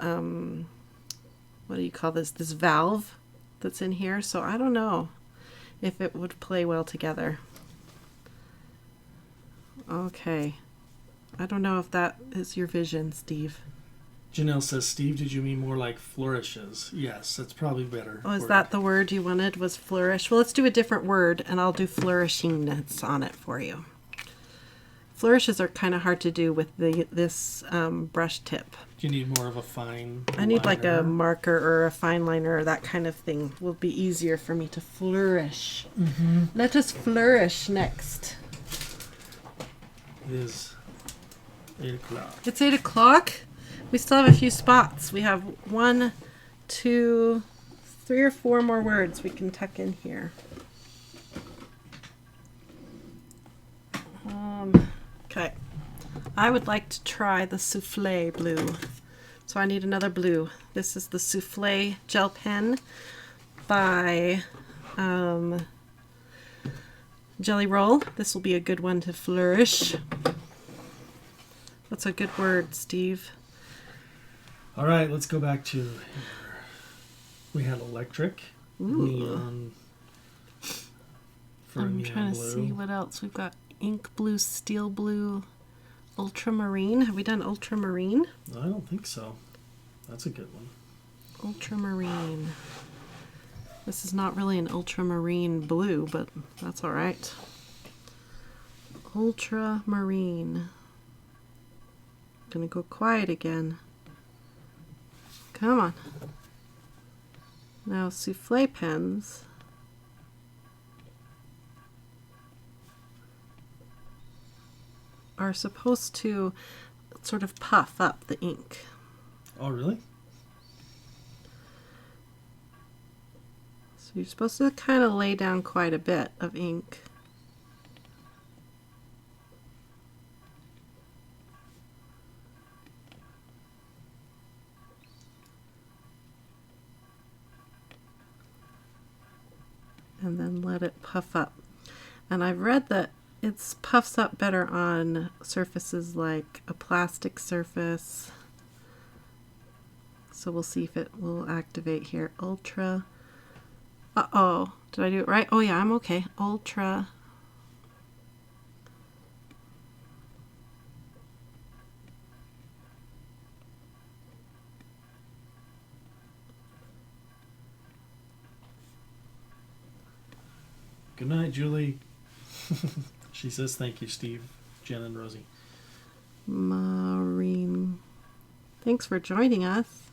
what do you call this? This valve that's in here. So I don't know if it would play well together. Okay. I don't know if that is your vision, Steve. Janelle says, Steve, did you mean more like flourishes? Yes, that's probably better. Oh, is that the word you wanted, was flourish? Well, let's do a different word, and I'll do flourishingness on it for you. Flourishes are kind of hard to do with this brush tip. Do you need more of a fine I need like a liner? marker or a fine liner or that kind of thing. Will be easier for me to flourish. Mm-hmm. Let us flourish next. It is 8 o'clock. It's 8 o'clock. We still have a few spots. We have 1, 2, 3 or 4 more words we can tuck in here. Okay. I would like to try the souffle blue. So I need another blue. This is the souffle gel pen by Jelly Roll. This will be a good one to flourish. What's a good word, Steve? All right, let's go back to here. We had electric, neon. For I'm neon trying blue. to see what else. We've got ink blue, steel blue, ultramarine. Have we done ultramarine? I don't think so. That's a good one. Ultramarine. This is not really an ultramarine blue, but that's all right. Ultramarine. Gonna go quiet again. Come on. Now souffle pens. Are supposed to sort of puff up the ink. Oh, really? So you're supposed to kind of lay down quite a bit of ink. And then let it puff up. And I've read that it puffs up better on surfaces like a plastic surface. So we'll see if it will activate here. Ultra. Uh-oh. Did I do it right? Oh yeah, I'm okay. Ultra. Good night, Julie. She says thank you, Steve, Jen, and Rosie. Marine. Thanks for joining us.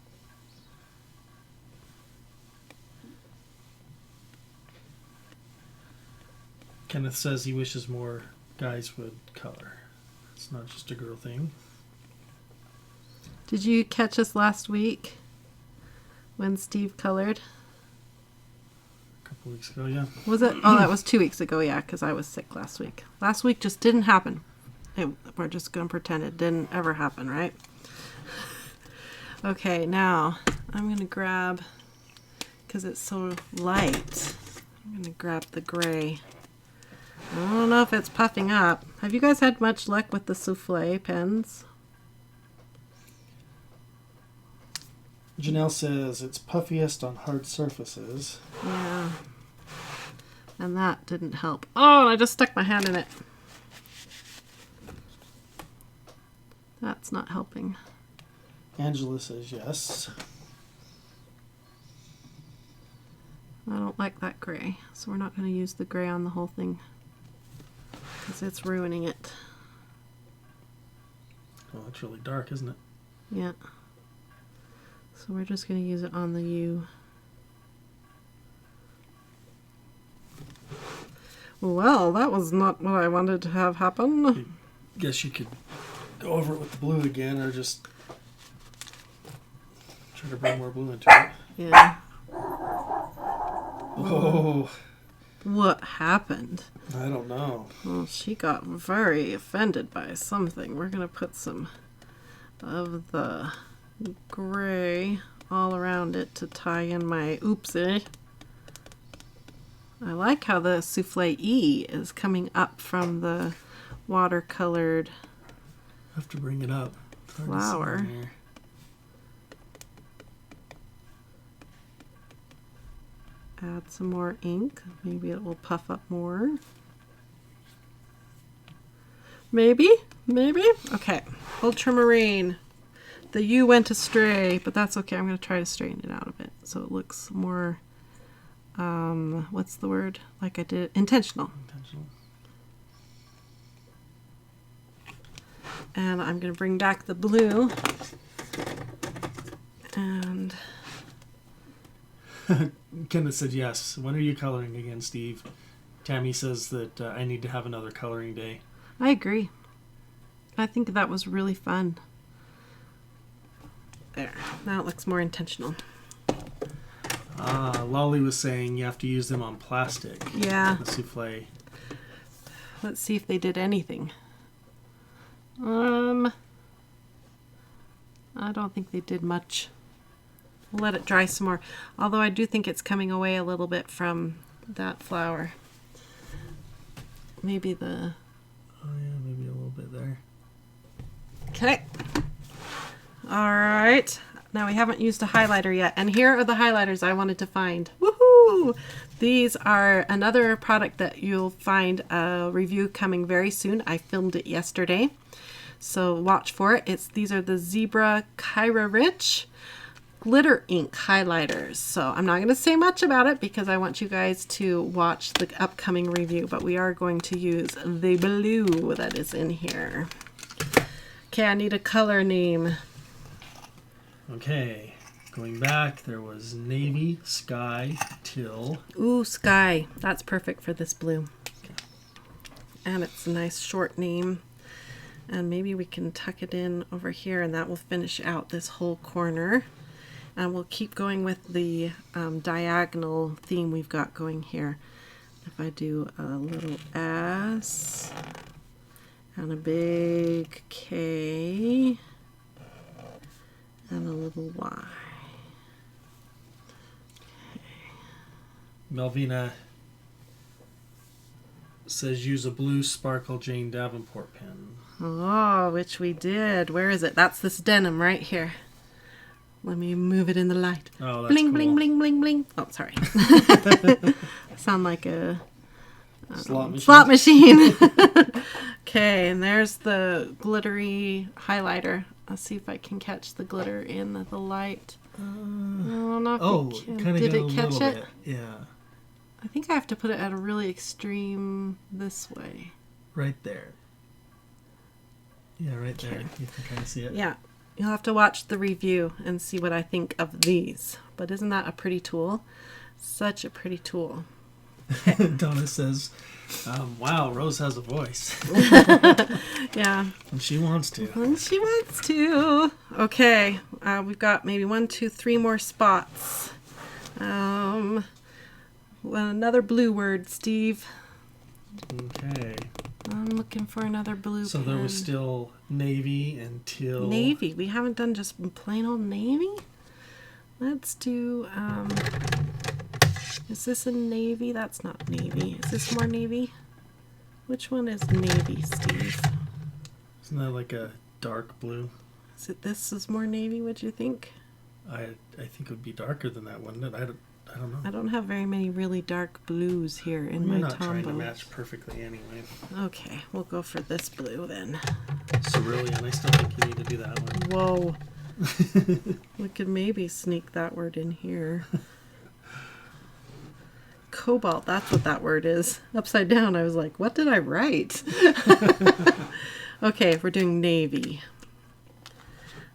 Kenneth says he wishes more guys would color. It's not just a girl thing. Did you catch us last week when Steve colored? A couple weeks ago, yeah. Was it? Oh, that was 2 weeks ago, yeah, because I was sick last week. Last week just didn't happen. We're just going to pretend it didn't ever happen, right? Okay, now I'm going to grab, because it's so light, I'm going to grab the gray. I don't know if it's puffing up. Have you guys had much luck with the souffle pens? Janelle says it's puffiest on hard surfaces. Yeah. And that didn't help. Oh, and I just stuck my hand in it. That's not helping. Angela says yes. I don't like that gray, so we're not going to use the gray on the whole thing because it's ruining it. Oh, it's really dark, isn't it? Yeah. So we're just going to use it on the U. Well, that was not what I wanted to have happen. I guess you could go over it with the blue again, or just try to bring more blue into it. Yeah. Oh. What happened? I don't know. Well, she got very offended by something. We're going to put some of the gray all around it to tie in my oopsie. I like how the souffle E is coming up from the watercolored I have to bring it up. flower. Add some more ink. Maybe it will puff up more. Maybe? Maybe? Okay. Ultramarine. The U went astray, but that's okay. I'm going to try to straighten it out a bit so it looks more, what's the word? Like I did, intentional. Intentional. And I'm going to bring back the blue. And Kenneth said yes. When are you coloring again, Steve? Tammy says that I need to have another coloring day. I agree. I think that was really fun. There. Now it looks more intentional. Lolly was saying you have to use them on plastic. Yeah. The souffle. Let's see if they did anything. I don't think they did much. We'll let it dry some more. Although I do think it's coming away a little bit from that flower. Maybe the... Oh yeah, maybe a little bit there. Okay. Alright. Now we haven't used a highlighter yet. And here are the highlighters I wanted to find. Woohoo! These are another product that you'll find a review coming very soon. I filmed it yesterday. So watch for it. These are the Zebra Kyra Rich glitter ink highlighters. So I'm not going to say much about it because I want you guys to watch the upcoming review, but we are going to use the blue that is in here. Okay, I need a color name. Okay, going back, there was navy, sky, teal. Ooh, sky. That's perfect for this blue. Okay. And it's a nice short name. And maybe we can tuck it in over here and that will finish out this whole corner. And we'll keep going with the diagonal theme we've got going here. If I do a little S and a big K and a little Y. Okay. Melvina says use a blue Sparkle Jane Davenport pen. Oh, which we did. Where is it? That's this denim right here. Let me move it in the light. Oh, that's bling, cool. bling, bling, bling, bling. Oh, sorry. Sound like a slot machine. Okay, and there's the glittery highlighter. Let's see if I can catch the glitter in the light. I don't know if you can. Did it catch it? Bit. Yeah. I think I have to put it at a really extreme this way. Right there. Yeah, right there. You can kind of see it. Yeah. You'll have to watch the review and see what I think of these. But isn't that a pretty tool? Such a pretty tool. Donna says, wow, Rose has a voice. Yeah. And she wants to. And she wants to. Okay. We've got maybe 1, 2, 3 more spots. Another blue word, Steve. Okay. I'm looking for another blue So pen. there was still navy and teal. Navy. We haven't done just plain old navy? Let's do, is this a navy? That's not navy. Is this more navy? Which one is navy, Steve? Isn't that like a dark blue? Is it this is more navy, would you think? I think it would be darker than that, wouldn't it? I don't know. I don't have very many really dark blues here in You're my not trying to Tombow. match perfectly anyway. Okay, we'll go for this blue then. Cerulean, I still think you need to do that one. Whoa. We could maybe sneak that word in here. Cobalt, that's what that word is. Upside down, I was like, what did I write? Okay, we're doing navy.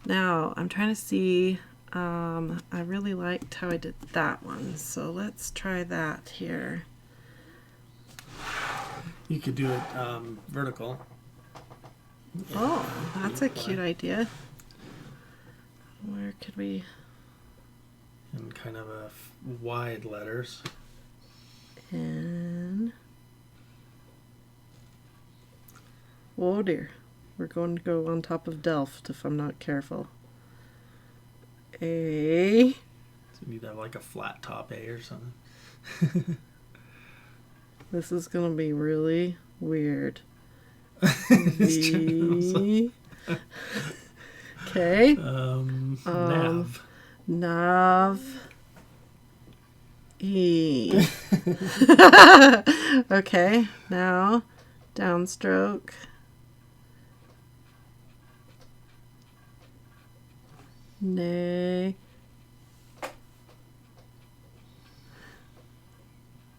Now, I'm trying to see, I really liked how I did that one. So let's try that here. You could do it vertical. Oh, that's a cute idea. Where could we... And kind of wide letters. And... oh dear. We're going to go on top of Delft if I'm not careful. A... So you need to have like a flat top A or something. This is going to be really weird. It's V... Okay. Nav. Nav. E. Okay, now downstroke. Nay.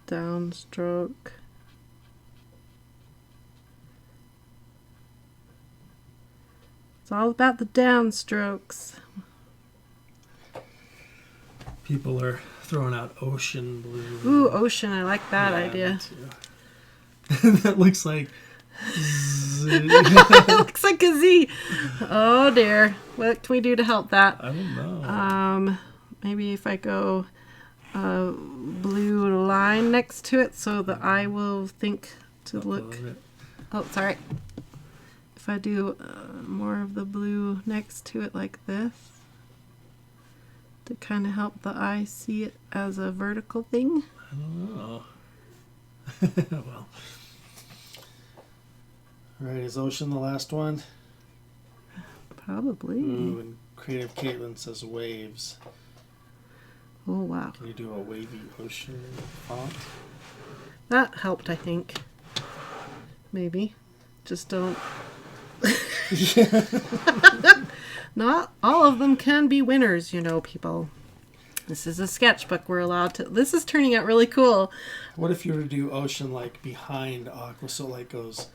Downstroke. It's all about the downstrokes. People are throwing out ocean blue. Ooh, ocean. I like that Yeah, idea. me too. That looks like... It looks like a Z. Oh dear. What can we do to help that? I don't know. Maybe if I go blue line next to it so the eye will think to look. Oh, sorry. If I do more of the blue next to it like this to kind of help the eye see it as a vertical thing. I don't know. Well. Alright, is ocean the last one? Probably. Ooh, and Creative Caitlin says waves. Oh, wow. Can you do a wavy ocean font? That helped, I think. Maybe. Just don't... Not all of them can be winners, you know, people. This is a sketchbook. We're allowed to... This is turning out really cool. What if you were to do ocean like behind Aqua, so like goes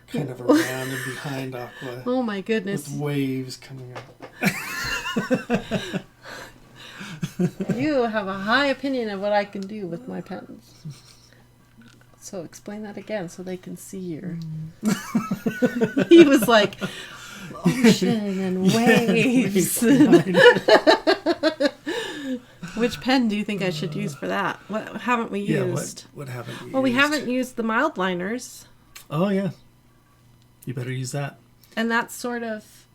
kind of around and behind Aqua Oh my goodness. with waves coming up? You have a high opinion of what I can do with my pens. So explain that again so they can see your... He was like, ocean and waves. Which pen do you think I should use for that? What haven't we used? What haven't you Well, we used? haven't used the mild liners. Oh, yeah. You better use that. And that's sort of...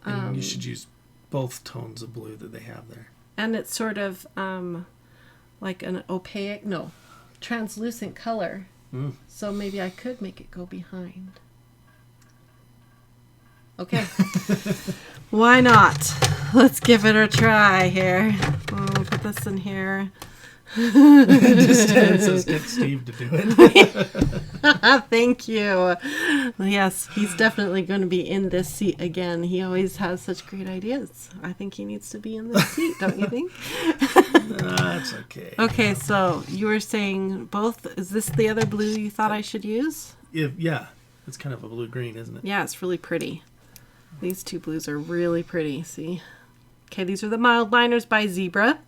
And you should use both tones of blue that they have there. And it's sort of like an opaque... No, translucent color. Mm. So maybe I could make it go behind. Okay. Why not? Let's give it a try here. I'll put this in here. Just it says get Steve to do it. Thank you. Yes, he's definitely going to be in this seat again. He always has such great ideas. I think he needs to be in this seat, don't you think? That's okay. Okay, so you were saying both. Is this the other blue you thought I should use? Yeah. It's kind of a blue-green, isn't it? Yeah, it's really pretty. These two blues are really pretty, see? Okay, these are the mild liners by Zebra.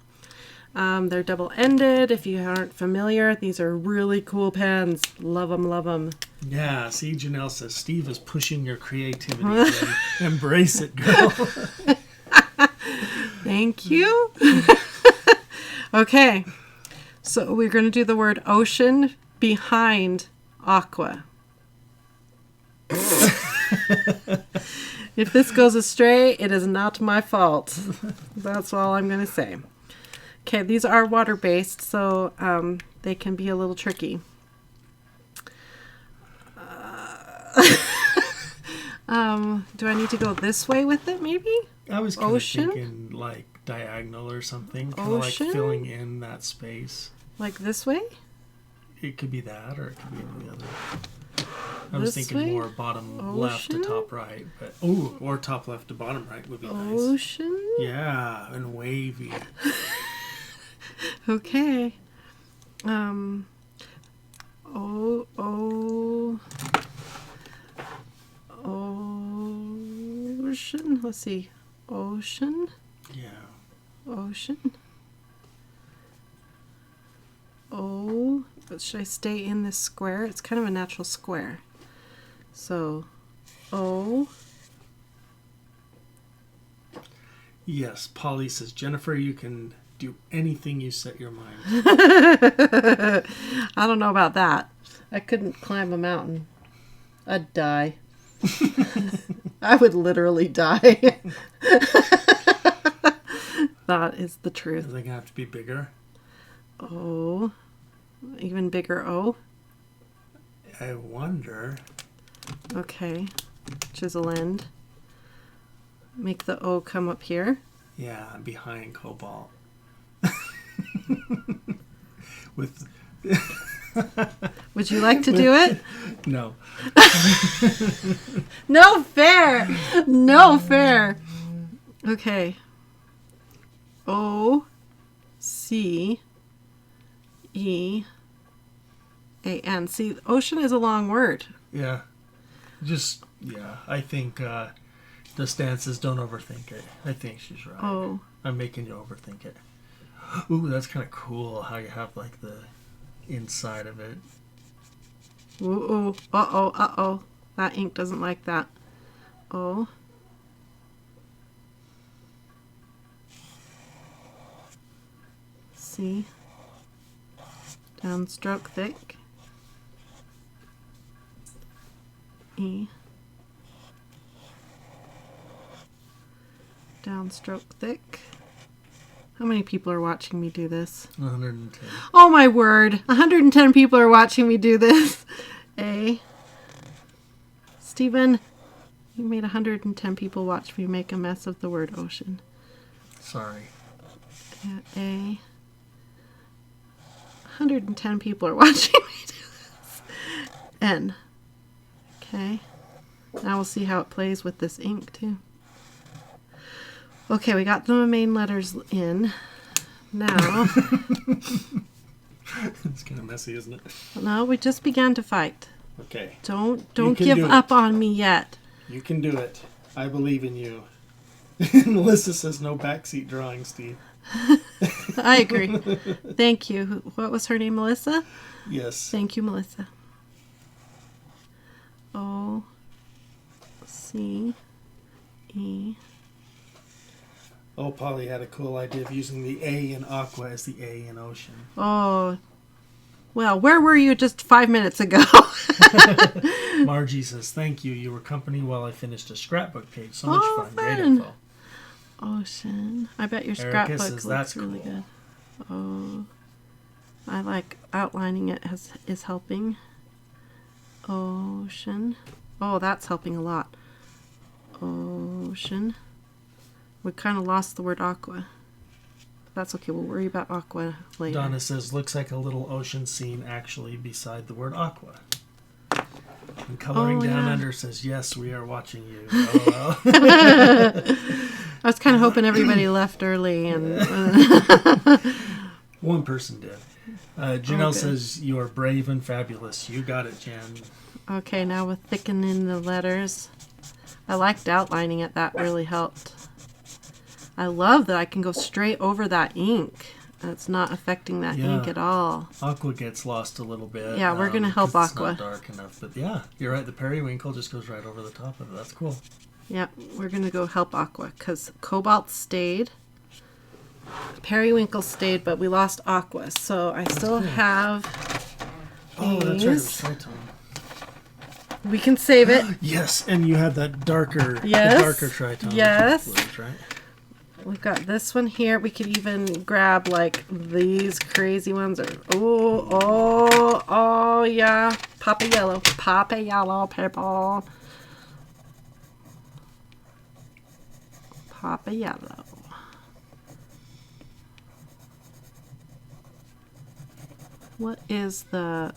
They're double-ended. If you aren't familiar, these are really cool pens. Love them, love them. Yeah, see, Janelle says, Steve is pushing your creativity. Again. Embrace it, girl. Thank you. Okay, so we're going to do the word ocean behind Aqua. If this goes astray, it is not my fault. That's all I'm going to say. Okay, these are water-based, so they can be a little tricky. Uh, Do I need to go this way with it, maybe? I was kind of Ocean? thinking, like, diagonal or something, kind of like filling in that space. Like this way? It could be that, or it could be the other. I was thinking more bottom left to top right, but or top left to bottom right would be nice. Ocean? Yeah, and wavy. Okay. Ocean. Let's see. Ocean. Yeah. Ocean. But should I stay in this square? It's kind of a natural square. So, O. Yes, Polly says, Jennifer, you can do anything you set your mind. I don't know about that. I couldn't climb a mountain. I'd die. I would literally die. That is the truth. Are they going to have to be bigger? O. Even bigger O. I wonder. Okay. Chisel end. Make the O come up here. Yeah, behind Cobalt. With. Would you like to do it? No. No fair. No fair. Okay. O C E A N. See, ocean is a long word. Yeah. I think the stance is don't overthink it. I think she's right. Oh. I'm making you overthink it. Ooh, that's kind of cool how you have like the inside of it. Ooh. Uh-oh. That ink doesn't like that. O. C. Downstroke thick. E. Downstroke thick. How many people are watching me do this? 110. Oh my word. 110 people are watching me do this. A. Stephen, you made 110 people watch me make a mess of the word ocean. Sorry. Yeah, A. 110 people are watching me do this. N. Okay. Now we'll see how it plays with this ink too. Okay, we got the main letters in. Now. It's kind of messy, isn't it? No, we just began to fight. Okay. Don't give up on me yet. You can do it. I believe in you. Melissa says no backseat drawing, Steve. I agree. Thank you. What was her name, Melissa? Yes. Thank you, Melissa. O C E. Oh, Polly had a cool idea of using the A in Aqua as the A in Ocean. Oh. Well, where were you just 5 minutes ago? Margie says, thank you. You were company while I finished a scrapbook page. So much fun. Great fun. info. Ocean. I bet your Erica scrapbook says, looks that's really cool. good. Oh. I like outlining it is helping. Ocean. Oh, that's helping a lot. Ocean. We kind of lost the word aqua. That's okay. We'll worry about aqua later. Donna says, looks like a little ocean scene actually beside the word aqua. And Coloring Down Under says, yes, we are watching you. Oh, well. I was kind of hoping everybody left early. And one person did. Janelle says, you are brave and fabulous. You got it, Jan. Okay, now we're thickening the letters. I liked outlining it. That really helped. I love that I can go straight over that ink. It's not affecting that ink at all. Aqua gets lost a little bit. Yeah, we're going to help Aqua. It's not dark enough. But yeah, you're right. The periwinkle just goes right over the top of it. That's cool. Yep, we're going to go help Aqua because Cobalt stayed. Periwinkle stayed, but we lost Aqua. So I still have Oh, that's right. It was Triton. We can save it. Yes, and you had that darker, Yes. the darker Triton. Yes. Blues, right? We've got this one here. We could even grab like these crazy ones. Or oh yeah. Papa yellow, purple. Papa yellow. What is the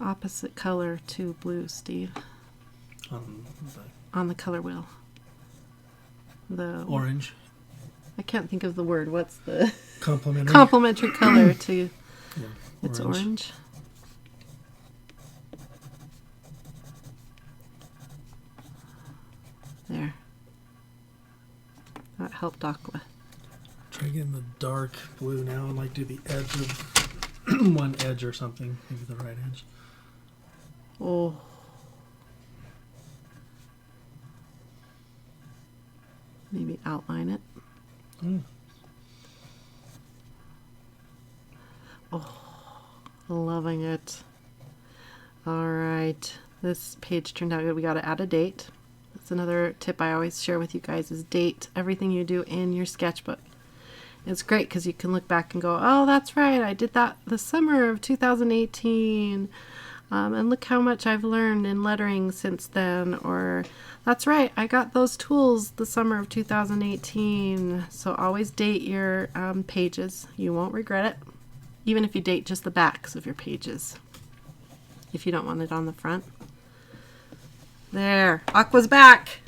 opposite color to blue, Steve? On the color wheel. The orange. I can't think of the word. What's the complementary color to? Yeah, it's orange. There. That helped Aqua. Try getting the dark blue now and like do the edge of one edge or something. Maybe the right edge. Oh. Maybe outline it. Mm. Oh, loving it. All right. This page turned out good. We got to add a date. That's another tip I always share with you guys is date everything you do in your sketchbook. It's great because you can look back and go, oh, that's right. I did that the summer of 2018. And look how much I've learned in lettering since then. Or that's right. I got those tools the summer of 2018. So always date your pages. You won't regret it. Even if you date just the backs of your pages. If you don't want it on the front. There. Aqua's back.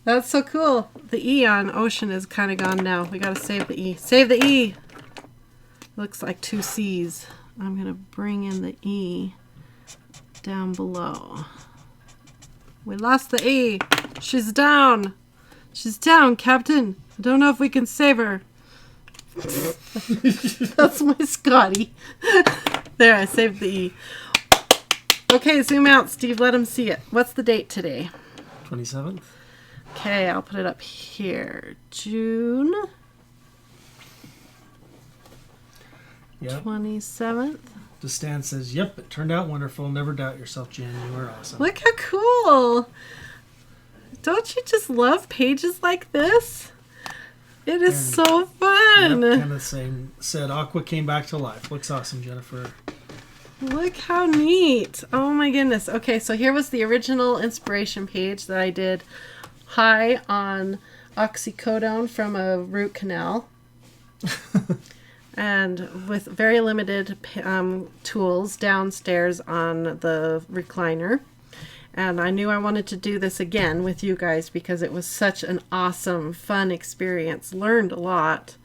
That's so cool. The E on ocean is kind of gone now. We got to save the E. Save the E. Looks like two C's. I'm going to bring in the E down below. We lost the E. She's down. She's down, Captain. I don't know if we can save her. That's my Scotty. There, I saved the E. Okay, zoom out, Steve. Let him see it. What's the date today? 27th. Okay, I'll put it up here. June Yep. 27th. DeStan says, yep, it turned out wonderful. Never doubt yourself, Jen. You were awesome. Look how cool. Don't you just love pages like this? It is so fun. Yep, kind of same. Said Aqua came back to life. Looks awesome, Jennifer. Look how neat. Oh my goodness. Okay, so here was the original inspiration page that I did high on oxycodone from a root canal. And with very limited tools downstairs on the recliner. And I knew I wanted to do this again with you guys because it was such an awesome, fun experience. Learned a lot.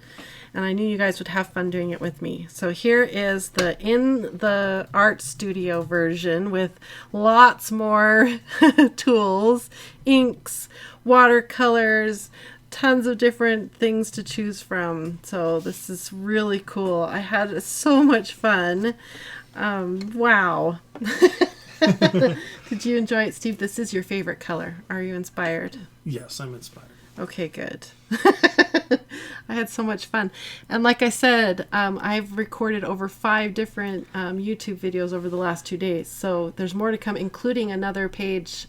And I knew you guys would have fun doing it with me. So here is the in the art studio version with lots more tools, inks, watercolors, tons of different things to choose from. So this is really cool. I had so much fun. Wow. Did you enjoy it, Steve? This is your favorite color. Are you inspired? Yes, I'm inspired. Okay, good. I had so much fun. And like I said, I've recorded over 5 different YouTube videos over the last 2 days. So there's more to come, including another page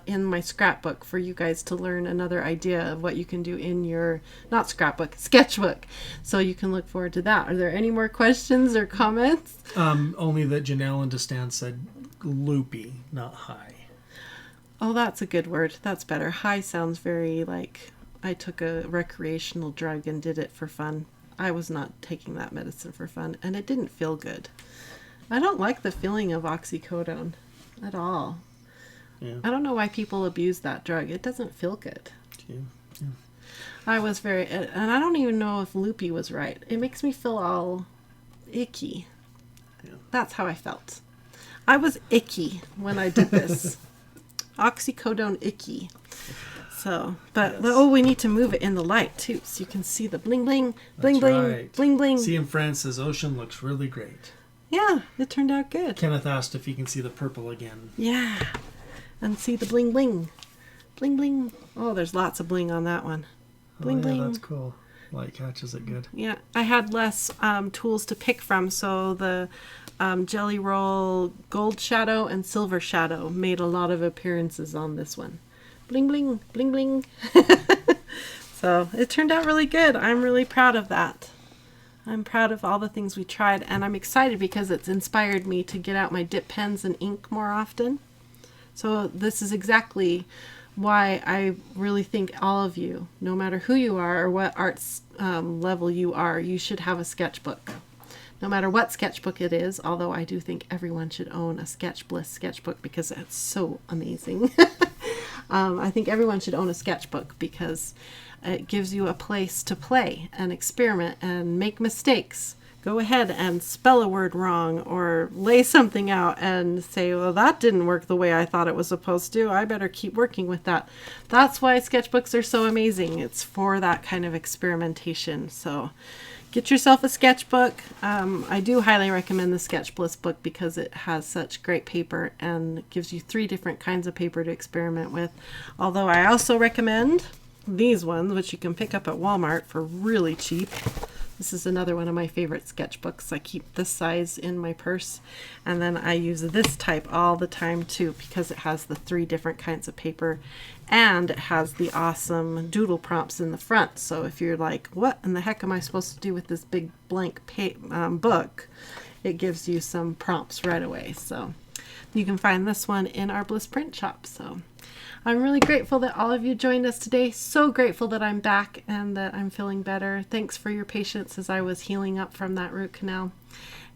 in my scrapbook for you guys to learn another idea of what you can do in your, not scrapbook, sketchbook. So you can look forward to that. Are there any more questions or comments? Only that Janelle and DeStan said loopy, not high. Oh, that's a good word. That's better. High sounds very like I took a recreational drug and did it for fun. I was not taking that medicine for fun, and it didn't feel good. I don't like the feeling of oxycodone at all. Yeah. I don't know why people abuse that drug. It doesn't feel good. Yeah. Yeah. I was very, and I don't even know if loopy was right. It makes me feel all icky. Yeah. That's how I felt. I was icky when I did this. Oxycodone icky. So, but yes. Oh, we need to move it in the light too, so you can see the bling bling, bling That's bling, right. bling bling. CM France says ocean looks really great. Yeah, it turned out good. Kenneth asked if he can see the purple again. Yeah, and see the bling bling, bling bling. Oh, there's lots of bling on that one. Bling yeah, bling. That's cool. Light catches it good. Yeah, I had less tools to pick from, so the Jelly Roll Gold Shadow and Silver Shadow made a lot of appearances on this one. Bling bling, bling bling. So it turned out really good. I'm really proud of that. I'm proud of all the things we tried, and I'm excited because it's inspired me to get out my dip pens and ink more often. So this is exactly why I really think all of you, no matter who you are or what arts level you are, you should have a sketchbook. No matter what sketchbook it is, although I do think everyone should own a Sketch Bliss sketchbook because it's so amazing. I think everyone should own a sketchbook because it gives you a place to play and experiment and make mistakes. Go ahead and spell a word wrong or lay something out and say, well, that didn't work the way I thought it was supposed to. I better keep working with that. That's why sketchbooks are so amazing. It's for that kind of experimentation. So get yourself a sketchbook. I do highly recommend the Sketch Bliss book because it has such great paper and gives you 3 different kinds of paper to experiment with. Although I also recommend these ones, which you can pick up at Walmart for really cheap. This is another one of my favorite sketchbooks. I keep this size in my purse, and then I use this type all the time too because it has the 3 different kinds of paper and it has the awesome doodle prompts in the front. So if you're like, what in the heck am I supposed to do with this big blank book, it gives you some prompts right away. So you can find this one in our Bliss print shop. So I'm really grateful that all of you joined us today. So grateful that I'm back and that I'm feeling better. Thanks for your patience as I was healing up from that root canal.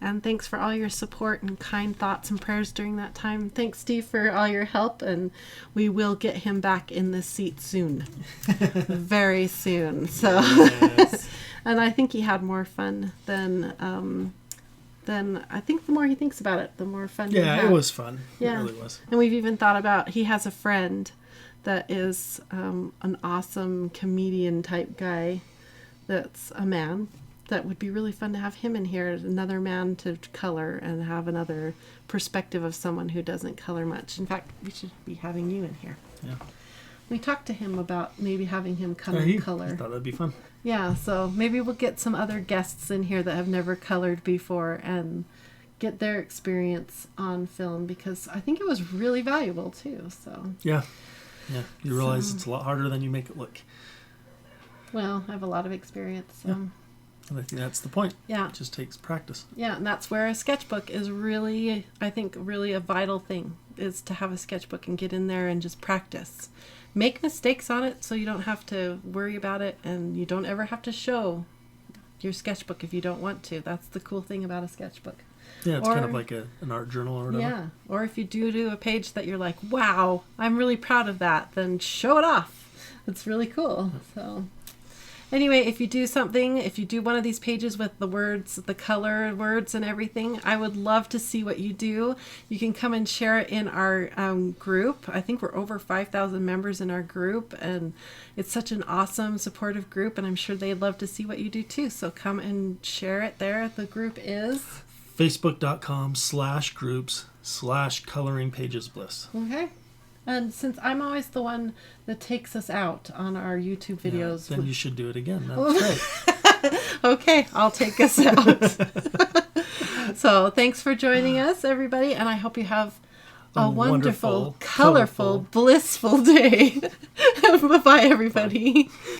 And thanks for all your support and kind thoughts and prayers during that time. Thanks, Steve, for all your help. And we will get him back in this seat soon. Very soon. So, yes. And I think he had more fun than I think the more he thinks about it, the more fun he had. Yeah, it was fun. Yeah. It really was. And we've even thought about, he has a friend that is an awesome comedian type guy that's a man that would be really fun to have him in here, another man to color and have another perspective of someone who doesn't color much. In fact, we should be having you in here. Yeah. We talked to him about maybe having him come he and color. I thought that'd be fun. Yeah, so maybe we'll get some other guests in here that have never colored before and get their experience on film because I think it was really valuable too. So yeah, you realize it's a lot harder than you make it look. Well, I have a lot of experience. So. Yeah. And I think that's the point. Yeah. It just takes practice. Yeah, and that's where a sketchbook is really, I think, really a vital thing, is to have a sketchbook and get in there and just practice. Make mistakes on it so you don't have to worry about it and you don't ever have to show your sketchbook if you don't want to. That's the cool thing about a sketchbook. Yeah, it's kind of like an art journal or whatever. Yeah, or if you do a page that you're like, wow, I'm really proud of that, then show it off. It's really cool. So anyway, if you do one of these pages with the words, the color words and everything, I would love to see what you do. You can come and share it in our group. I think we're over 5,000 members in our group, and it's such an awesome, supportive group, and I'm sure they'd love to see what you do too. So come and share it there. The group is facebook.com/groups/coloringpagesbliss. Okay. And since I'm always the one that takes us out on our YouTube videos. Yeah, then you should do it again. That's great. Okay, I'll take us out. So thanks for joining us, everybody. And I hope you have a wonderful, colorful, blissful day. Bye-bye, everybody.